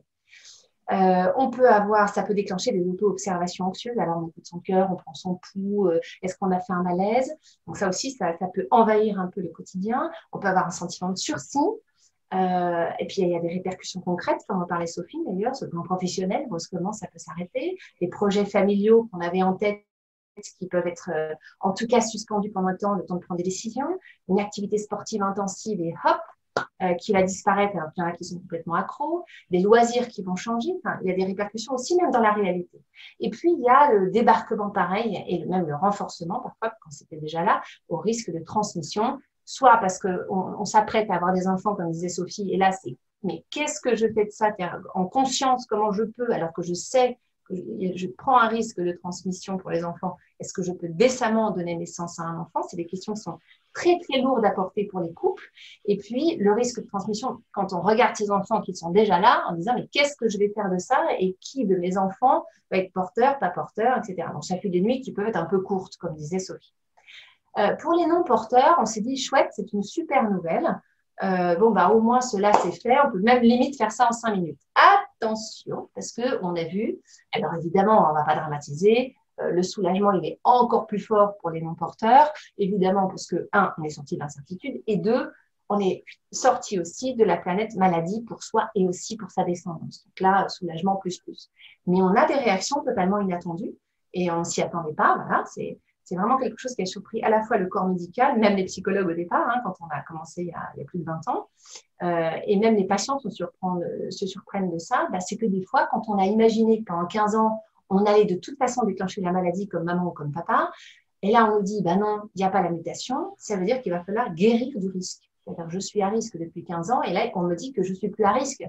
Speaker 4: Ça peut déclencher des auto-observations anxieuses. Alors, on écoute son cœur, on prend son pouls, est-ce qu'on a fait un malaise? Donc, ça aussi, ça peut envahir un peu le quotidien. On peut avoir un sentiment de sursis. Et puis, il y a des répercussions concrètes, comme en parlait Sophie d'ailleurs, sur le plan professionnel, brusquement, ça peut s'arrêter. Les projets familiaux qu'on avait en tête, qui peuvent être en tout cas suspendus pendant le temps de prendre des décisions. Une activité sportive intensive et hop, qui va disparaître, alors qu'il y en a qui sont complètement accros, des loisirs qui vont changer, enfin, il y a des répercussions aussi même dans la réalité. Et puis, il y a le débarquement pareil, et même le renforcement, parfois, quand c'était déjà là, au risque de transmission, soit parce qu'on s'apprête à avoir des enfants, comme disait Sophie, et là, c'est « mais qu'est-ce que je fais de ça ?» En conscience, comment je peux, alors que je sais que je prends un risque de transmission pour les enfants, est-ce que je peux décemment donner naissance à un enfant? C'est des questions qui sont très, très lourdes à porter pour les couples. Et puis, le risque de transmission, quand on regarde ces enfants qui sont déjà là, en disant, mais qu'est-ce que je vais faire de ça? Et qui de mes enfants va être porteur, pas porteur, etc. Donc, ça fait des nuits qui peuvent être un peu courtes, comme disait Sophie. Pour les non-porteurs, on s'est dit, chouette, c'est une super nouvelle. Au moins, cela, c'est fait. On peut même limite faire ça en 5 minutes. Attention, parce qu'on a vu, alors évidemment, on ne va pas dramatiser, le soulagement, il est encore plus fort pour les non-porteurs, évidemment, parce que, 1, on est sorti de l'incertitude, et 2, on est sorti aussi de la planète maladie pour soi et aussi pour sa descendance. Donc là, soulagement plus. Mais on a des réactions totalement inattendues, et on ne s'y attendait pas, voilà, c'est vraiment quelque chose qui a surpris à la fois le corps médical, même les psychologues au départ, hein, quand on a commencé il y a plus de 20 ans, et même les patients se surprennent de ça, c'est que des fois, quand on a imaginé que pendant 15 ans, on allait de toute façon déclencher la maladie comme maman ou comme papa, et là on nous dit, non, il n'y a pas la mutation, ça veut dire qu'il va falloir guérir du risque. C'est-à-dire je suis à risque depuis 15 ans, et là on me dit que je ne suis plus à risque.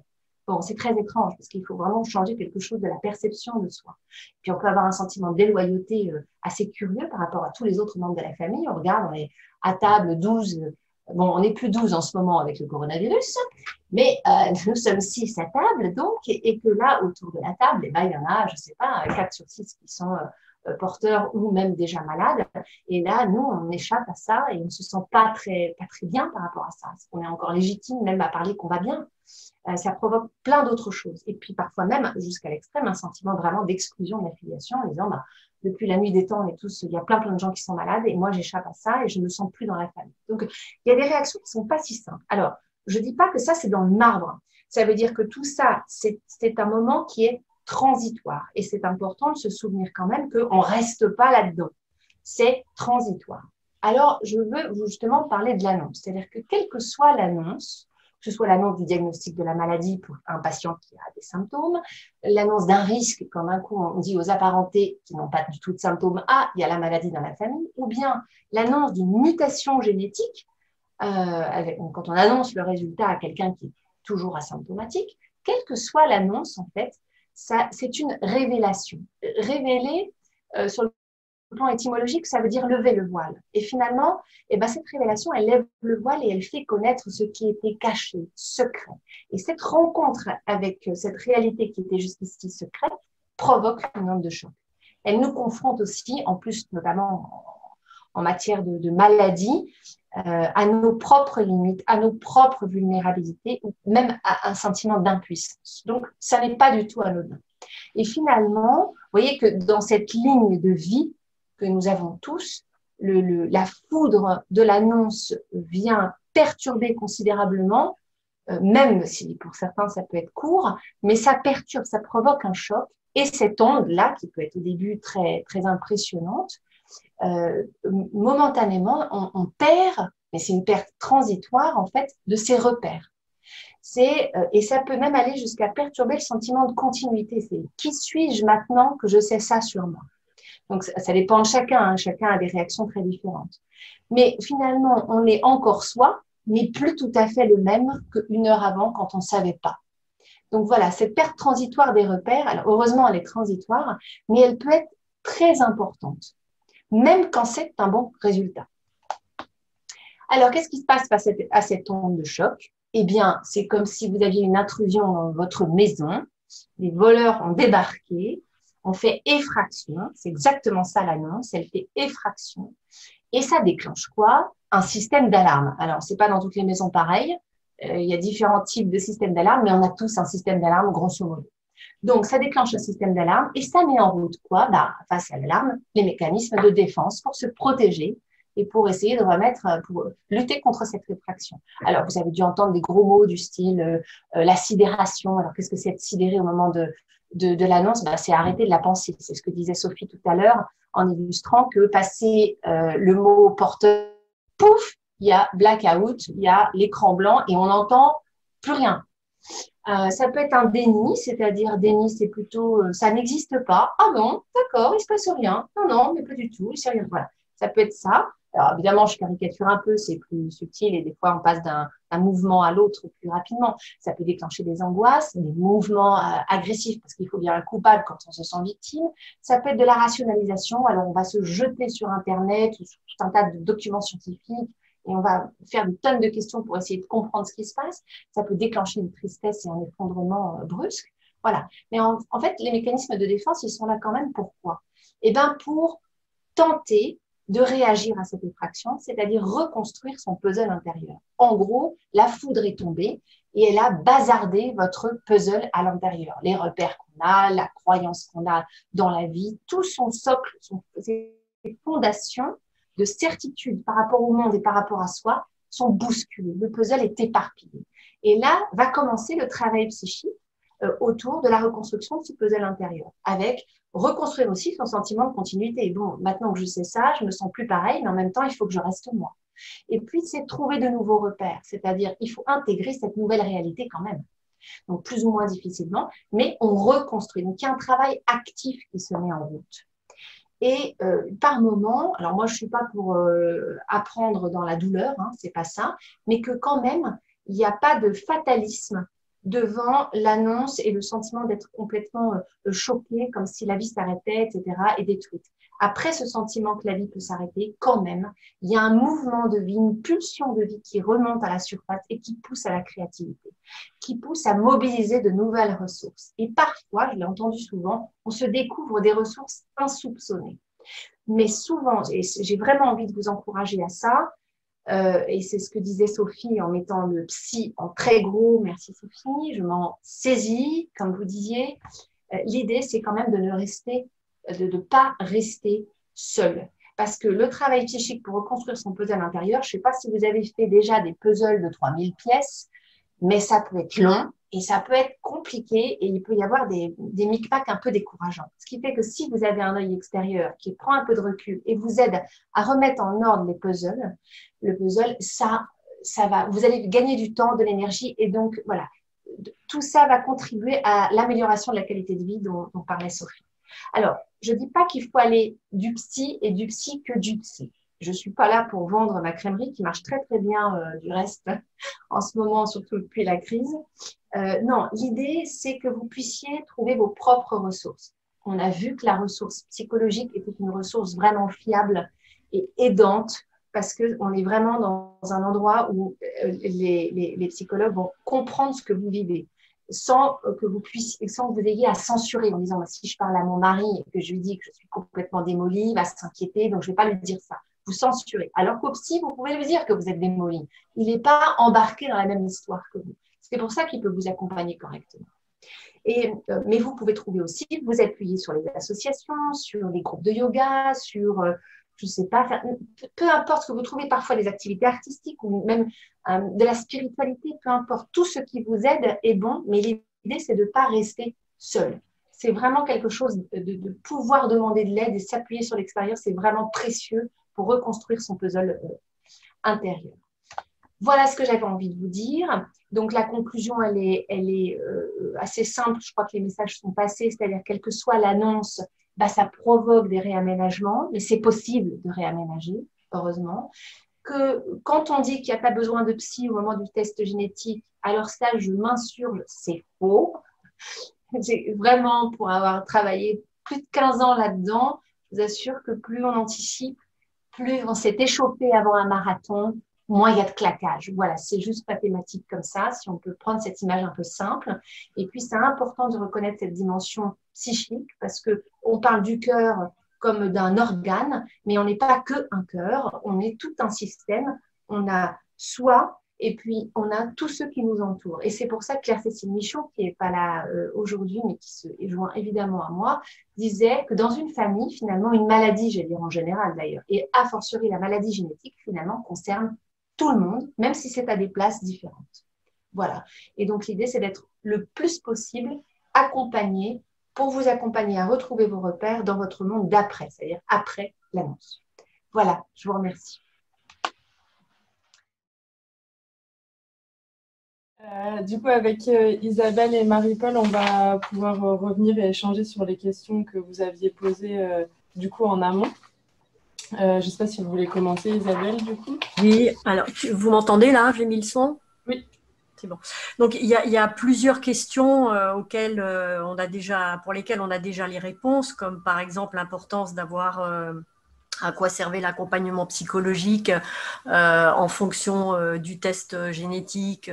Speaker 4: Bon, c'est très étrange parce qu'il faut vraiment changer quelque chose de la perception de soi. Puis on peut avoir un sentiment de déloyauté assez curieux par rapport à tous les autres membres de la famille. On regarde, on est à table 12. Bon, on n'est plus 12 en ce moment avec le coronavirus, mais nous sommes 6 à table, donc, et que là, autour de la table, il y en a, je ne sais pas, 4 sur 6 qui sont porteurs ou même déjà malades. Et là, nous, on échappe à ça et on ne se sent pas très bien par rapport à ça. On est encore légitime même à parler qu'on va bien. Ça provoque plein d'autres choses. Et puis parfois même, jusqu'à l'extrême, un sentiment vraiment d'exclusion de la filiation en disant, depuis la nuit des temps, il y a plein de gens qui sont malades et moi, j'échappe à ça et je ne me sens plus dans la famille. Donc, il y a des réactions qui ne sont pas si simples. Alors, je ne dis pas que ça, c'est dans le marbre. Ça veut dire que tout ça, c'est un moment qui est transitoire. Et c'est important de se souvenir quand même qu'on ne reste pas là-dedans. C'est transitoire. Alors, je veux justement parler de l'annonce. C'est-à-dire que quelle que soit l'annonce, que ce soit l'annonce du diagnostic de la maladie pour un patient qui a des symptômes, l'annonce d'un risque quand d'un coup on dit aux apparentés qui n'ont pas du tout de symptômes, il y a la maladie dans la famille, ou bien l'annonce d'une mutation génétique, quand on annonce le résultat à quelqu'un qui est toujours asymptomatique, quelle que soit l'annonce en fait, c'est une révélation. Révéler sur le plan étymologique, ça veut dire lever le voile. Et finalement, cette révélation, elle lève le voile et elle fait connaître ce qui était caché, secret. Et cette rencontre avec cette réalité qui était jusqu'ici secrète provoque une onde de choc. Elle nous confronte aussi, en plus notamment en matière de maladie, à nos propres limites, à nos propres vulnérabilités, ou même à un sentiment d'impuissance. Donc, ça n'est pas du tout anodin. Et finalement, vous voyez que dans cette ligne de vie que nous avons tous, la foudre de l'annonce vient perturber considérablement, même si pour certains ça peut être court, mais ça perturbe, ça provoque un choc. Et cette onde-là, qui peut être au début très, très impressionnante, momentanément, on perd, mais c'est une perte transitoire en fait, de ses repères. Et ça peut même aller jusqu'à perturber le sentiment de continuité. C'est qui suis-je maintenant que je sais ça sur moi? Donc, ça dépend de chacun, hein. Chacun a des réactions très différentes. Mais finalement, on est encore soi, mais plus tout à fait le même qu'une heure avant quand on ne savait pas. Donc voilà, cette perte transitoire des repères, alors heureusement elle est transitoire, mais elle peut être très importante, même quand c'est un bon résultat. Alors, qu'est-ce qui se passe à cette onde de choc? Eh bien, c'est comme si vous aviez une intrusion dans votre maison, les voleurs ont débarqué, on fait effraction, c'est exactement ça l'annonce, elle fait effraction, et ça déclenche quoi? Un système d'alarme. Alors, c'est pas dans toutes les maisons pareil, il y a différents types de systèmes d'alarme, mais on a tous un système d'alarme grosso modo. Donc, ça déclenche un système d'alarme et ça met en route quoi? Face à l'alarme, les mécanismes de défense pour se protéger et pour essayer de pour lutter contre cette réfraction. Alors, vous avez dû entendre des gros mots du style la sidération. Alors, qu'est-ce que c'est être sidéré au moment de l'annonce? C'est arrêter de la penser. C'est ce que disait Sophie tout à l'heure en illustrant que passer le mot porteur, pouf, il y a blackout, il y a l'écran blanc et on n'entend plus rien. Ça peut être un déni, c'est-à-dire déni, c'est plutôt ça n'existe pas. Ah bon, d'accord, il se passe rien. Non, mais pas du tout, il se rien. Voilà, ça peut être ça. Alors évidemment, je caricature un peu, c'est plus subtil et des fois on passe d'un mouvement à l'autre plus rapidement. Ça peut déclencher des angoisses, des mouvements agressifs parce qu'il faut bien un coupable quand on se sent victime. Ça peut être de la rationalisation. Alors on va se jeter sur Internet ou sur tout un tas de documents scientifiques. Et on va faire des tonnes de questions pour essayer de comprendre ce qui se passe. Ça peut déclencher une tristesse et un effondrement brusque. Voilà. Mais en fait, les mécanismes de défense, ils sont là quand même pourquoi? Eh bien, pour tenter de réagir à cette effraction, c'est-à-dire reconstruire son puzzle intérieur. En gros, la foudre est tombée et elle a bazardé votre puzzle à l'intérieur. Les repères qu'on a, la croyance qu'on a dans la vie, tout son socle, ses fondations de certitude par rapport au monde et par rapport à soi sont bousculés. Le puzzle est éparpillé. Et là, va commencer le travail psychique autour de la reconstruction de ce puzzle intérieur, avec reconstruire aussi son sentiment de continuité. Bon, maintenant que je sais ça, je me sens plus pareil, mais en même temps, il faut que je reste moi. Et puis, c'est trouver de nouveaux repères, c'est-à-dire il faut intégrer cette nouvelle réalité quand même. Donc, plus ou moins difficilement, mais on reconstruit. Donc, il y a un travail actif qui se met en route. Et par moment, alors moi je suis pas pour apprendre dans la douleur, hein, c'est pas ça, mais que quand même il n'y a pas de fatalisme devant l'annonce et le sentiment d'être complètement choqué, comme si la vie s'arrêtait, etc., et détruite. Après ce sentiment que la vie peut s'arrêter, quand même, il y a un mouvement de vie, une pulsion de vie qui remonte à la surface et qui pousse à la créativité, qui pousse à mobiliser de nouvelles ressources. Et parfois, je l'ai entendu souvent, on se découvre des ressources insoupçonnées. Mais souvent, et j'ai vraiment envie de vous encourager à ça, et c'est ce que disait Sophie en mettant le psy en très gros, merci Sophie, je m'en saisis, comme vous disiez. L'idée, c'est quand même de ne pas rester seul. Parce que le travail psychique pour reconstruire son puzzle intérieur, je ne sais pas si vous avez fait déjà des puzzles de 3000 pièces, mais ça peut être long et ça peut être compliqué et il peut y avoir des micmacs un peu décourageants. Ce qui fait que si vous avez un œil extérieur qui prend un peu de recul et vous aide à remettre en ordre le puzzle, ça va, vous allez gagner du temps, de l'énergie et donc voilà, tout ça va contribuer à l'amélioration de la qualité de vie dont parlait Sophie. Alors, je ne dis pas qu'il faut aller du psy et du psy que du psy. Je ne suis pas là pour vendre ma crèmerie qui marche très très bien du reste en ce moment, surtout depuis la crise. Non, l'idée, c'est que vous puissiez trouver vos propres ressources. On a vu que la ressource psychologique était une ressource vraiment fiable et aidante parce qu'on est vraiment dans un endroit où les psychologues vont comprendre ce que vous vivez sans que vous ayez à censurer en disant si je parle à mon mari et que je lui dis que je suis complètement démolie, il va s'inquiéter, donc je ne vais pas lui dire ça. Vous censurez. Alors qu'au psy, vous pouvez lui dire que vous êtes démolie. Il n'est pas embarqué dans la même histoire que vous. C'est pour ça qu'il peut vous accompagner correctement. Mais vous pouvez trouver aussi, vous appuyer sur les associations, sur les groupes de yoga, sur, je ne sais pas, peu importe ce que vous trouvez, parfois des activités artistiques ou même de la spiritualité, peu importe, tout ce qui vous aide est bon, mais l'idée, c'est de ne pas rester seul. C'est vraiment quelque chose de pouvoir demander de l'aide et s'appuyer sur l'extérieur, c'est vraiment précieux pour reconstruire son puzzle intérieur. Voilà ce que j'avais envie de vous dire. Donc, la conclusion, elle est assez simple. Je crois que les messages sont passés, c'est-à-dire quelle que soit l'annonce, bah, ça provoque des réaménagements, mais c'est possible de réaménager, heureusement. Que quand on dit qu'il n'y a pas besoin de psy au moment du test génétique, alors ça, je m'insurge, c'est faux. Vraiment, pour avoir travaillé plus de 15 ans là-dedans, je vous assure que plus on anticipe, plus on s'est échauffé avant un marathon, moins il y a de claquage. Voilà, c'est juste mathématique comme ça, si on peut prendre cette image un peu simple. Et puis, c'est important de reconnaître cette dimension psychique parce qu'on parle du cœur comme d'un organe, mais on n'est pas que un cœur, on est tout un système. On a soi et puis on a tous ceux qui nous entourent. Et c'est pour ça que Claire-Cécile Michaud, qui n'est pas là aujourd'hui, mais qui se joint évidemment à moi, disait que dans une famille, finalement, une maladie, je vais dire en général d'ailleurs, et a fortiori la maladie génétique, finalement, concerne tout le monde, même si c'est à des places différentes. Voilà. Et donc, l'idée, c'est d'être le plus possible accompagné pour vous accompagner à retrouver vos repères dans votre monde d'après, c'est-à-dire après l'annonce. Voilà, je vous remercie.
Speaker 2: Du coup, avec Isabelle et Marie-Paul, on va pouvoir revenir et échanger sur les questions que vous aviez posées du coup en amont. Je ne sais pas si vous voulez commencer, Isabelle, du coup.
Speaker 5: Oui, alors, vous m'entendez là? J'ai mis le son?
Speaker 2: Oui.
Speaker 5: C'est bon. Donc, il y a plusieurs questions pour lesquelles on a déjà les réponses, comme par exemple l'importance d'avoir à quoi servait l'accompagnement psychologique en fonction du test génétique,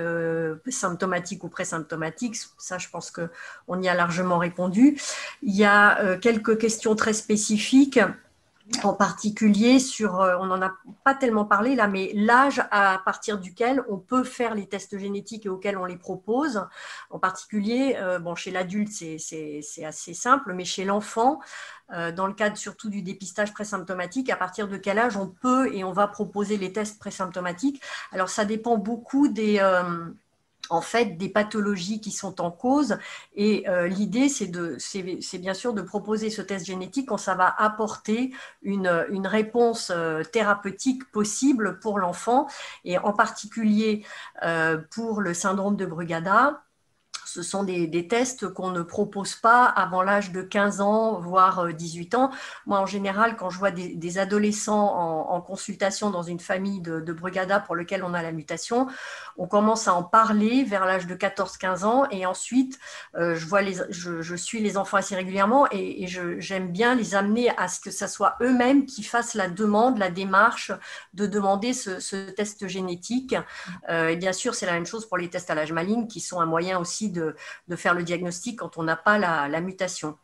Speaker 5: symptomatique ou présymptomatique. Ça, je pense qu'on y a largement répondu. Il y a quelques questions très spécifiques, en particulier on n'en a pas tellement parlé là, mais l'âge à partir duquel on peut faire les tests génétiques et auxquels on les propose. En particulier, chez l'adulte, c'est assez simple, mais chez l'enfant, dans le cadre surtout du dépistage présymptomatique, à partir de quel âge on peut et on va proposer les tests présymptomatiques. Alors, ça dépend beaucoup des pathologies qui sont en cause, et l'idée c'est bien sûr de proposer ce test génétique quand ça va apporter une réponse thérapeutique possible pour l'enfant, et en particulier pour le syndrome de Brugada. Ce sont des tests qu'on ne propose pas avant l'âge de 15 ans, voire 18 ans. Moi, en général, quand je vois des adolescents en consultation dans une famille de Brugada pour lequel on a la mutation, on commence à en parler vers l'âge de 14-15 ans. Et ensuite, je suis les enfants assez régulièrement, et j'aime bien les amener à ce que ce soit eux-mêmes qui fassent la démarche de demander ce test génétique. Et bien sûr, c'est la même chose pour les tests à l'âge maligne, qui sont un moyen aussi de faire le diagnostic quand on n'a pas la mutation.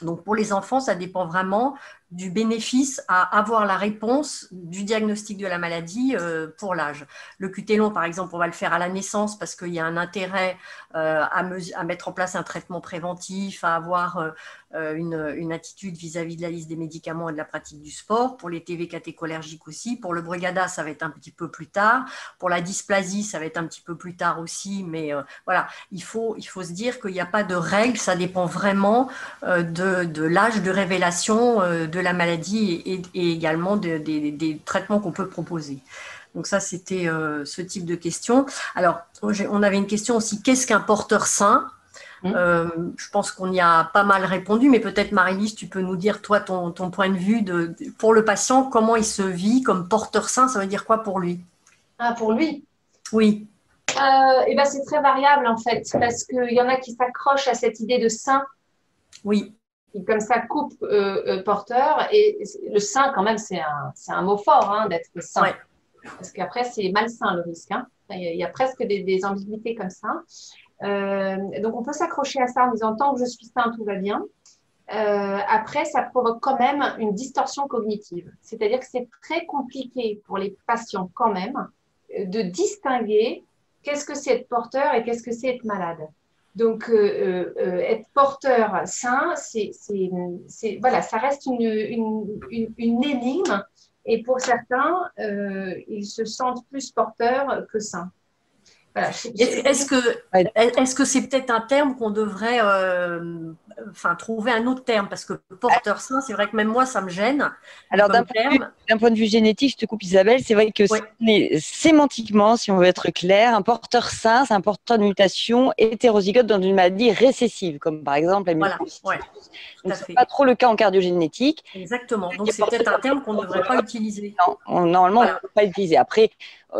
Speaker 5: Donc, pour les enfants, ça dépend vraiment du bénéfice à avoir la réponse du diagnostic de la maladie pour l'âge. Le QT long, par exemple, on va le faire à la naissance parce qu'il y a un intérêt à mettre en place un traitement préventif, à avoir une attitude vis-à-vis de la liste des médicaments et de la pratique du sport. Pour les TV catécholergiques aussi. Pour le Brugada, ça va être un petit peu plus tard. Pour la dysplasie, ça va être un petit peu plus tard aussi. Mais voilà, il faut se dire qu'il n'y a pas de règle. Ça dépend vraiment de l'âge de révélation de la maladie et également des traitements qu'on peut proposer. Donc ça, c'était ce type de question. Alors, on avait une question aussi, qu'est-ce qu'un porteur sain ? Je pense qu'on y a pas mal répondu, mais peut-être Marie-Lise, tu peux nous dire, toi, ton point de vue pour le patient, comment il se vit comme porteur sain, ça veut dire quoi pour lui?
Speaker 4: Ah, pour lui?
Speaker 5: Oui.
Speaker 4: Eh ben, c'est très variable en fait, parce qu'il y en a qui s'accrochent à cette idée de sain.
Speaker 5: Oui.
Speaker 4: Qui comme ça coupe porteur, et le sain quand même, c'est un mot fort hein, d'être sain. Ouais. Parce qu'après, c'est malsain le risque. Hein. Il y a presque des ambiguïtés comme ça. Donc, on peut s'accrocher à ça en disant tant que je suis sain, tout va bien. Après, ça provoque quand même une distorsion cognitive. C'est-à-dire que c'est très compliqué pour les patients quand même de distinguer qu'est-ce que c'est être porteur et qu'est-ce que c'est être malade. Donc, être porteur sain, voilà, ça reste une énigme. Et pour certains, ils se sentent plus porteurs que sains. Voilà.
Speaker 5: Est-ce que c'est peut-être un terme qu'on devrait trouver un autre terme, parce que porteur sain, c'est vrai que même moi, ça me gêne.
Speaker 1: Alors, d'un point de vue génétique, je te coupe Isabelle, c'est vrai que sémantiquement, si on veut être clair, un porteur sain, c'est un porteur de mutation hétérozygote dans une maladie récessive, comme par exemple la mutation. Donc, ce n'est pas trop le cas en cardiogénétique.
Speaker 5: Exactement. Donc, c'est peut-être un terme qu'on ne devrait pas utiliser.
Speaker 1: Non, normalement, on ne peut pas l'utiliser. Après,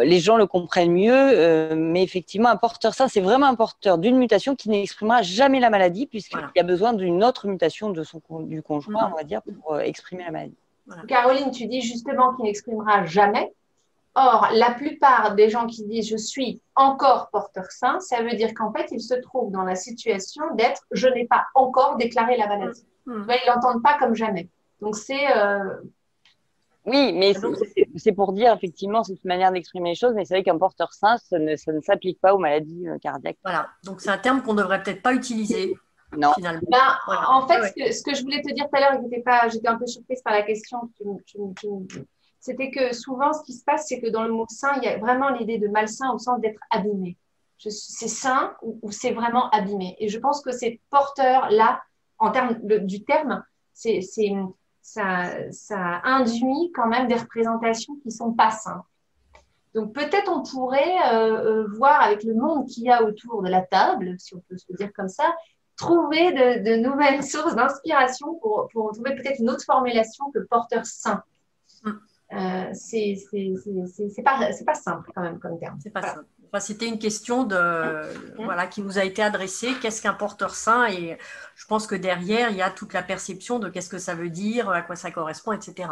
Speaker 1: les gens le comprennent mieux, mais effectivement, un porteur sain, c'est vraiment un porteur d'une mutation qui n'exprimera jamais la maladie, puisqu'il y a besoin d'une autre mutation du conjoint, on va dire, pour exprimer la maladie.
Speaker 4: Voilà. Caroline, tu dis justement qu'il n'exprimera jamais. Or, la plupart des gens qui disent « je suis encore porteur sain », ça veut dire qu'en fait, ils se trouvent dans la situation d'être « je n'ai pas encore déclaré la maladie ». Ils ne l'entendent pas comme jamais. Donc, c'est…
Speaker 1: Oui, mais c'est pour dire, effectivement, c'est une manière d'exprimer les choses, mais c'est vrai qu'un porteur sain, ça ne s'applique pas aux maladies cardiaques.
Speaker 5: Voilà, donc c'est un terme qu'on ne devrait peut-être pas utiliser.
Speaker 1: Non.
Speaker 5: Finalement.
Speaker 4: En fait, ce que je voulais te dire tout à l'heure, j'étais un peu surprise par la question, c'était que souvent, ce qui se passe, c'est que dans le mot sain, il y a vraiment l'idée de malsain au sens d'être abîmé. C'est sain ou c'est vraiment abîmé. Et je pense que ces porteurs-là, en termes du terme, ça induit quand même des représentations qui ne sont pas saines. Donc peut-être on pourrait voir avec le monde qu'il y a autour de la table, si on peut se le dire comme ça, trouver de nouvelles sources d'inspiration pour trouver peut-être une autre formulation que porteur sain. C'est pas simple quand même comme terme.
Speaker 5: C'est pas simple. Enfin, c'était une question qui nous a été adressée. Qu'est-ce qu'un porteur sain? Et je pense que derrière, il y a toute la perception de qu'est-ce que ça veut dire, à quoi ça correspond, etc.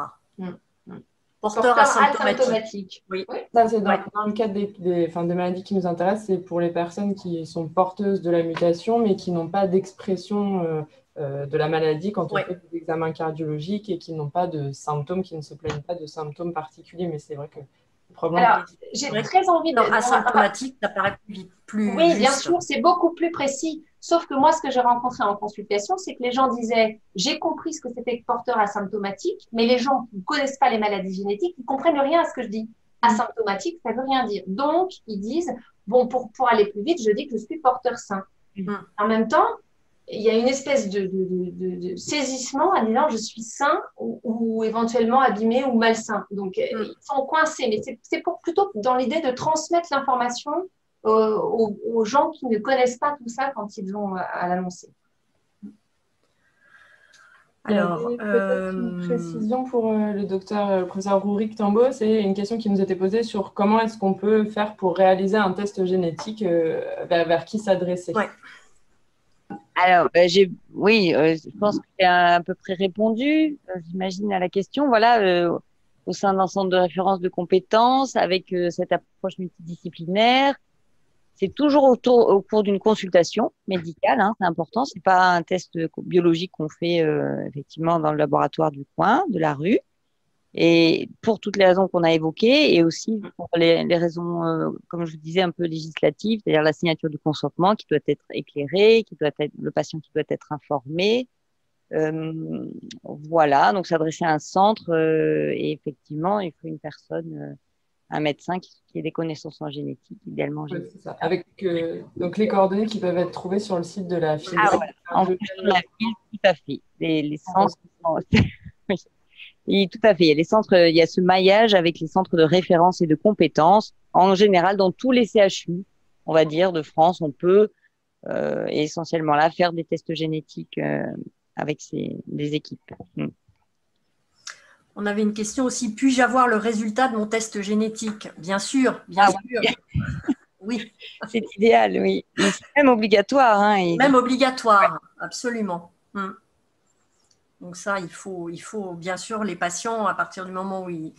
Speaker 5: Porteur asymptomatique. Oui.
Speaker 2: Ça, c'est dans le cadre des maladies qui nous intéressent, c'est pour les personnes qui sont porteuses de la mutation, mais qui n'ont pas d'expression de la maladie quand on fait des examens cardiologiques et qui n'ont pas de symptômes, qui ne se plaignent pas de symptômes particuliers. Mais c'est vrai que le problème…
Speaker 4: Alors, j'ai très envie de…
Speaker 5: Asymptomatique, ça paraît plus
Speaker 4: Oui,
Speaker 5: juste.
Speaker 4: bien sûr, c'est beaucoup plus précis. Sauf que moi, ce que j'ai rencontré en consultation, c'est que les gens disaient « j'ai compris ce que c'était que porteur asymptomatique », mais les gens qui ne connaissent pas les maladies génétiques, ils ne comprennent rien à ce que je dis. Asymptomatique, ça ne veut rien dire. Donc, ils disent « bon, pour aller plus vite, je dis que je suis porteur sain ». En même temps, il y a une espèce de saisissement en disant « je suis sain » ou éventuellement abîmé ou malsain. Donc, ils sont coincés. Mais c'est plutôt dans l'idée de transmettre l'information aux gens qui ne connaissent pas tout ça quand ils vont à l'annoncer.
Speaker 2: Alors, peut-être une précision pour le professeur Rouric Tambo, c'est une question qui nous était posée sur comment est-ce qu'on peut faire pour réaliser un test génétique, vers qui s'adresser.
Speaker 1: Alors, je pense que j'ai à peu près répondu, j'imagine, à la question. Voilà, au sein d'un centre de référence de compétences, avec cette approche multidisciplinaire. C'est toujours au cours d'une consultation médicale, c'est important. C'est pas un test biologique qu'on fait effectivement dans le laboratoire du coin, de la rue. Et pour toutes les raisons qu'on a évoquées, et aussi pour les raisons, comme je vous disais, un peu législatives, c'est-à-dire la signature du consentement qui doit être éclairée, le patient qui doit être informé. Voilà, donc s'adresser à un centre, et effectivement, il faut une personne, un médecin qui ait des connaissances en génétique, idéalement génétique.
Speaker 2: C'est ça. Avec donc les coordonnées qui peuvent être trouvées sur le site de la FIL.
Speaker 1: En fonction de la FIL, tout à fait. Les centres oui, tout à fait. Il y a ce maillage avec les centres de référence et de compétences. En général, dans tous les CHU, on va dire, de France, on peut essentiellement là faire des tests génétiques avec les équipes.
Speaker 5: On avait une question aussi, puis-je avoir le résultat de mon test génétique? Bien sûr, bien sûr. Oui.
Speaker 1: C'est idéal, oui. Mais c'est même obligatoire.
Speaker 5: Même obligatoire, absolument. Donc ça, il faut bien sûr, les patients, à partir du moment où ils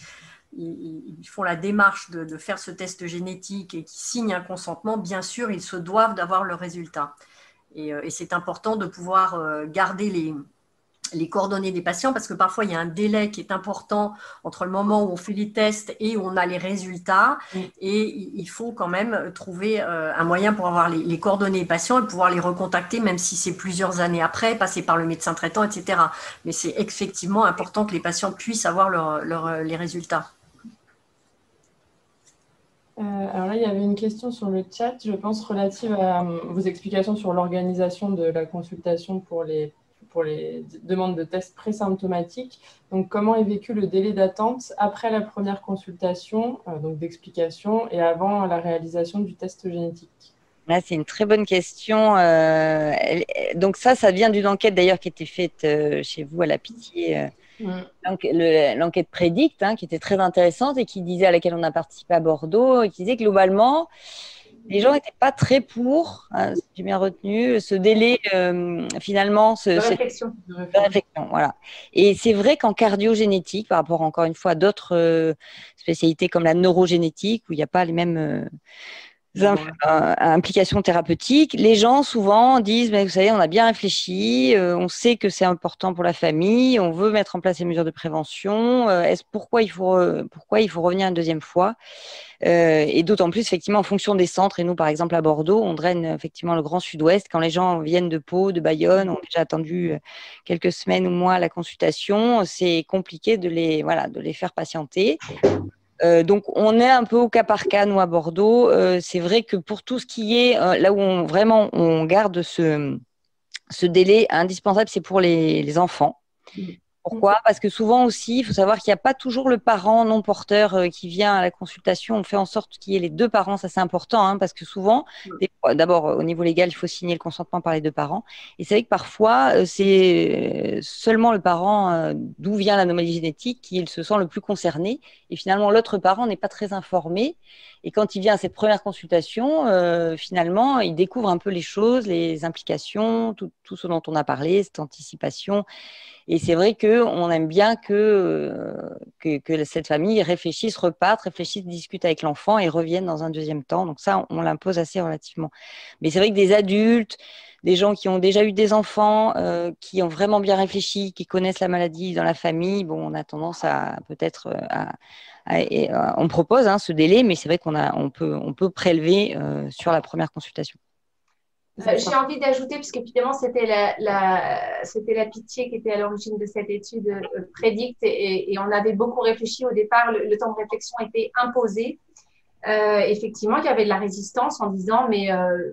Speaker 5: font la démarche de faire ce test génétique et qu'ils signent un consentement, bien sûr, ils se doivent d'avoir le résultat. Et c'est important de pouvoir garder les coordonnées des patients parce que parfois, il y a un délai qui est important entre le moment où on fait les tests et où on a les résultats. Et il faut quand même trouver un moyen pour avoir les coordonnées des patients et pouvoir les recontacter, même si c'est plusieurs années après, passer par le médecin traitant, etc. Mais c'est effectivement important que les patients puissent avoir les résultats.
Speaker 2: Alors là, il y avait une question sur le chat, je pense, relative à vos explications sur l'organisation de la consultation pour les demandes de tests présymptomatiques. Donc, comment est vécu le délai d'attente après la première consultation, donc d'explication, et avant la réalisation du test génétique?
Speaker 1: Là, c'est une très bonne question. Donc ça vient d'une enquête d'ailleurs qui était faite chez vous à la Pitié. L'enquête Prédict, qui était très intéressante et à laquelle on a participé à Bordeaux, et qui disait que globalement, les gens n'étaient pas très pour, si j'ai bien retenu, ce délai finalement,
Speaker 4: de réflexion.
Speaker 1: De réflexion, voilà. Et c'est vrai qu'en cardiogénétique, par rapport encore une fois à d'autres spécialités comme la neurogénétique, où il n'y a pas les mêmes implications thérapeutiques, les gens souvent disent, vous savez, on a bien réfléchi, on sait que c'est important pour la famille, on veut mettre en place les mesures de prévention, pourquoi il faut revenir une deuxième fois, et d'autant plus effectivement en fonction des centres. Et nous, par exemple à Bordeaux, on draine effectivement le Grand Sud-Ouest. Quand les gens viennent de Pau, de Bayonne, ont déjà attendu quelques semaines ou mois la consultation, c'est compliqué de les faire patienter. Donc, on est un peu au cas par cas, nous, à Bordeaux. C'est vrai que pour tout ce qui est là où on garde ce délai indispensable, c'est pour les enfants. Pourquoi ? Parce que souvent aussi, il faut savoir qu'il n'y a pas toujours le parent non porteur qui vient à la consultation. On fait en sorte qu'il y ait les deux parents, ça c'est important, parce que souvent, d'abord au niveau légal, il faut signer le consentement par les deux parents. Et c'est vrai que parfois, c'est seulement le parent d'où vient l'anomalie génétique qui se sent le plus concerné. Et finalement, l'autre parent n'est pas très informé. Et quand il vient à cette première consultation, finalement, il découvre un peu les choses, les implications, tout ce dont on a parlé, cette anticipation. Et c'est vrai qu'on aime bien que cette famille réfléchisse, reparte, discute avec l'enfant et revienne dans un deuxième temps. Donc ça, on l'impose assez relativement. Mais c'est vrai que des adultes, des gens qui ont déjà eu des enfants, qui ont vraiment bien réfléchi, qui connaissent la maladie dans la famille, on a tendance à peut-être on propose ce délai, mais c'est vrai on peut prélever sur la première consultation.
Speaker 4: J'ai envie d'ajouter, puisque évidemment c'était la Pitié qui était à l'origine de cette étude Prédict, et on avait beaucoup réfléchi au départ. Le temps de réflexion était imposé. Effectivement, il y avait de la résistance en disant, mais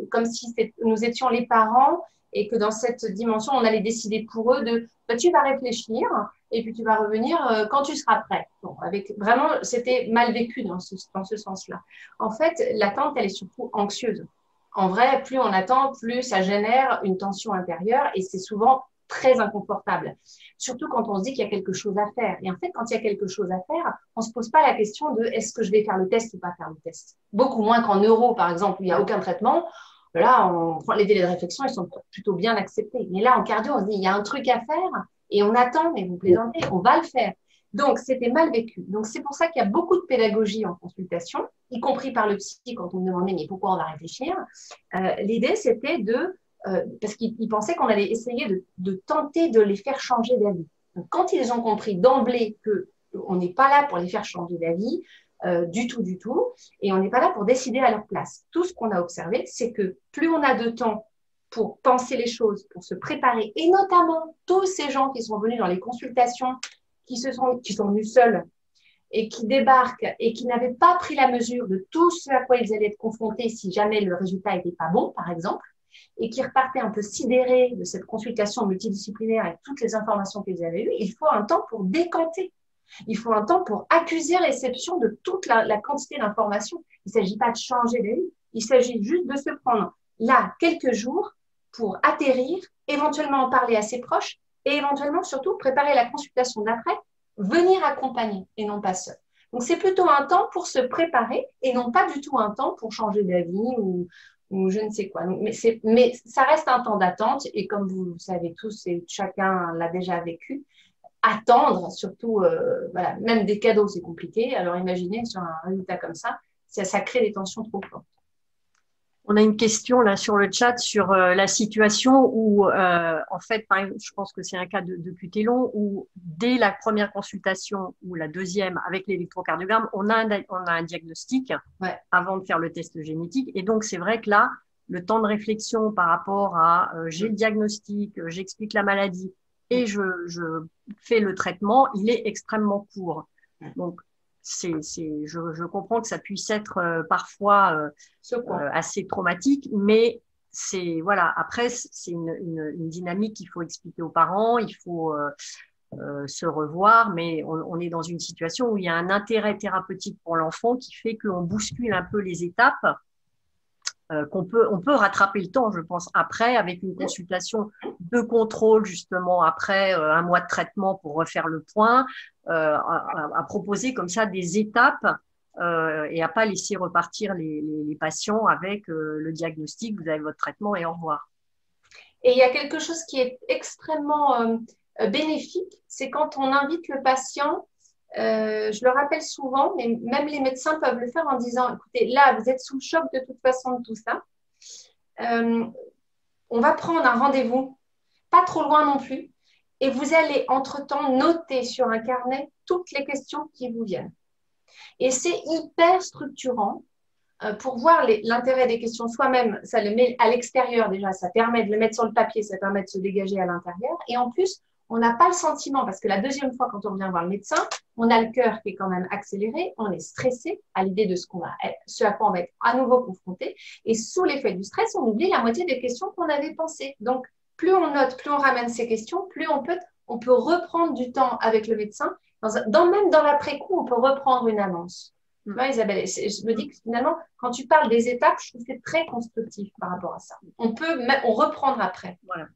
Speaker 4: comme si nous étions les parents et que dans cette dimension, on allait décider pour eux de tu vas réfléchir et puis tu vas revenir quand tu seras prêt. Bon, vraiment, c'était mal vécu dans ce sens-là. En fait, l'attente, elle est surtout anxieuse. En vrai, plus on attend, plus ça génère une tension intérieure et c'est souvent très inconfortable. Surtout quand on se dit qu'il y a quelque chose à faire. Et en fait, quand il y a quelque chose à faire, on ne se pose pas la question de est-ce que je vais faire le test ou pas faire le test. Beaucoup moins qu'en neuro, par exemple, où il n'y a aucun traitement. Là, les délais de réflexion, ils sont plutôt bien acceptés. Mais là, en cardio, on se dit il y a un truc à faire et on attend, mais vous plaisantez, on va le faire. Donc, c'était mal vécu. Donc, c'est pour ça qu'il y a beaucoup de pédagogie en consultation, y compris par le psy quand on me demandait mais pourquoi on va réfléchir. L'idée, c'était parce qu'ils pensaient qu'on allait essayer de tenter de les faire changer d'avis. Donc, quand ils ont compris d'emblée qu'on n'est pas là pour les faire changer d'avis, du tout, et on n'est pas là pour décider à leur place. Tout ce qu'on a observé, c'est que plus on a de temps pour penser les choses, pour se préparer, et notamment tous ces gens qui sont venus dans les consultations, qui sont venus seuls et qui débarquent et qui n'avaient pas pris la mesure de tout ce à quoi ils allaient être confrontés si jamais le résultat n'était pas bon, par exemple, et qui repartaient un peu sidérés de cette consultation multidisciplinaire avec toutes les informations qu'ils avaient eues. Il faut un temps pour décanter. Il faut un temps pour accuser réception de toute la quantité d'informations. Il ne s'agit pas de changer les vies, il s'agit juste de se prendre là quelques jours pour atterrir, éventuellement en parler à ses proches et éventuellement surtout préparer la consultation d'après, venir accompagner et non pas seul. Donc c'est plutôt un temps pour se préparer et non pas du tout un temps pour changer d'avis ou je ne sais quoi. Donc, mais ça reste un temps d'attente et comme vous le savez tous et chacun l'a déjà vécu, attendre, surtout, même des cadeaux, c'est compliqué. Alors imaginez sur un résultat comme ça crée des tensions trop fortes.
Speaker 5: On a une question là sur le chat sur la situation où, en fait, par exemple, je pense que c'est un cas de QT long où dès la première consultation ou la deuxième avec l'électrocardiogramme, on a un diagnostic avant de faire le test génétique. Et donc, c'est vrai que là, le temps de réflexion par rapport à j'ai le diagnostic, j'explique la maladie et je fais le traitement, il est extrêmement court. Donc, je comprends que ça puisse être parfois assez traumatique, mais voilà. Après, c'est une dynamique qu'il faut expliquer aux parents, il faut se revoir, mais on est dans une situation où il y a un intérêt thérapeutique pour l'enfant qui fait qu'on bouscule un peu les étapes. On peut rattraper le temps, je pense, après, avec une consultation de contrôle, justement, après un mois de traitement pour refaire le point, à proposer comme ça des étapes et à pas laisser repartir les patients avec le diagnostic, vous avez votre traitement et au revoir.
Speaker 4: Et il y a quelque chose qui est extrêmement bénéfique, c'est quand on invite le patient. Je le rappelle souvent, mais même les médecins peuvent le faire en disant, écoutez, là, vous êtes sous le choc de toute façon de tout ça. On va prendre un rendez-vous, pas trop loin non plus, et vous allez entre-temps noter sur un carnet toutes les questions qui vous viennent. Et c'est hyper structurant pour voir l'intérêt des questions soi-même. Ça le met à l'extérieur déjà, ça permet de le mettre sur le papier, ça permet de se dégager à l'intérieur. Et en plus, on n'a pas le sentiment, parce que la deuxième fois, quand on vient voir le médecin, on a le cœur qui est quand même accéléré, on est stressé à l'idée de ce à quoi on va être à nouveau confronté. Et sous l'effet du stress, on oublie la moitié des questions qu'on avait pensées. Donc, plus on note, plus on ramène ces questions, plus on peut reprendre du temps avec le médecin. Même dans l'après-coup, on peut reprendre une annonce. Tu vois, Isabelle, je me dis que finalement, quand tu parles des étapes, je trouve que c'est très constructif par rapport à ça. On reprendre après. Voilà.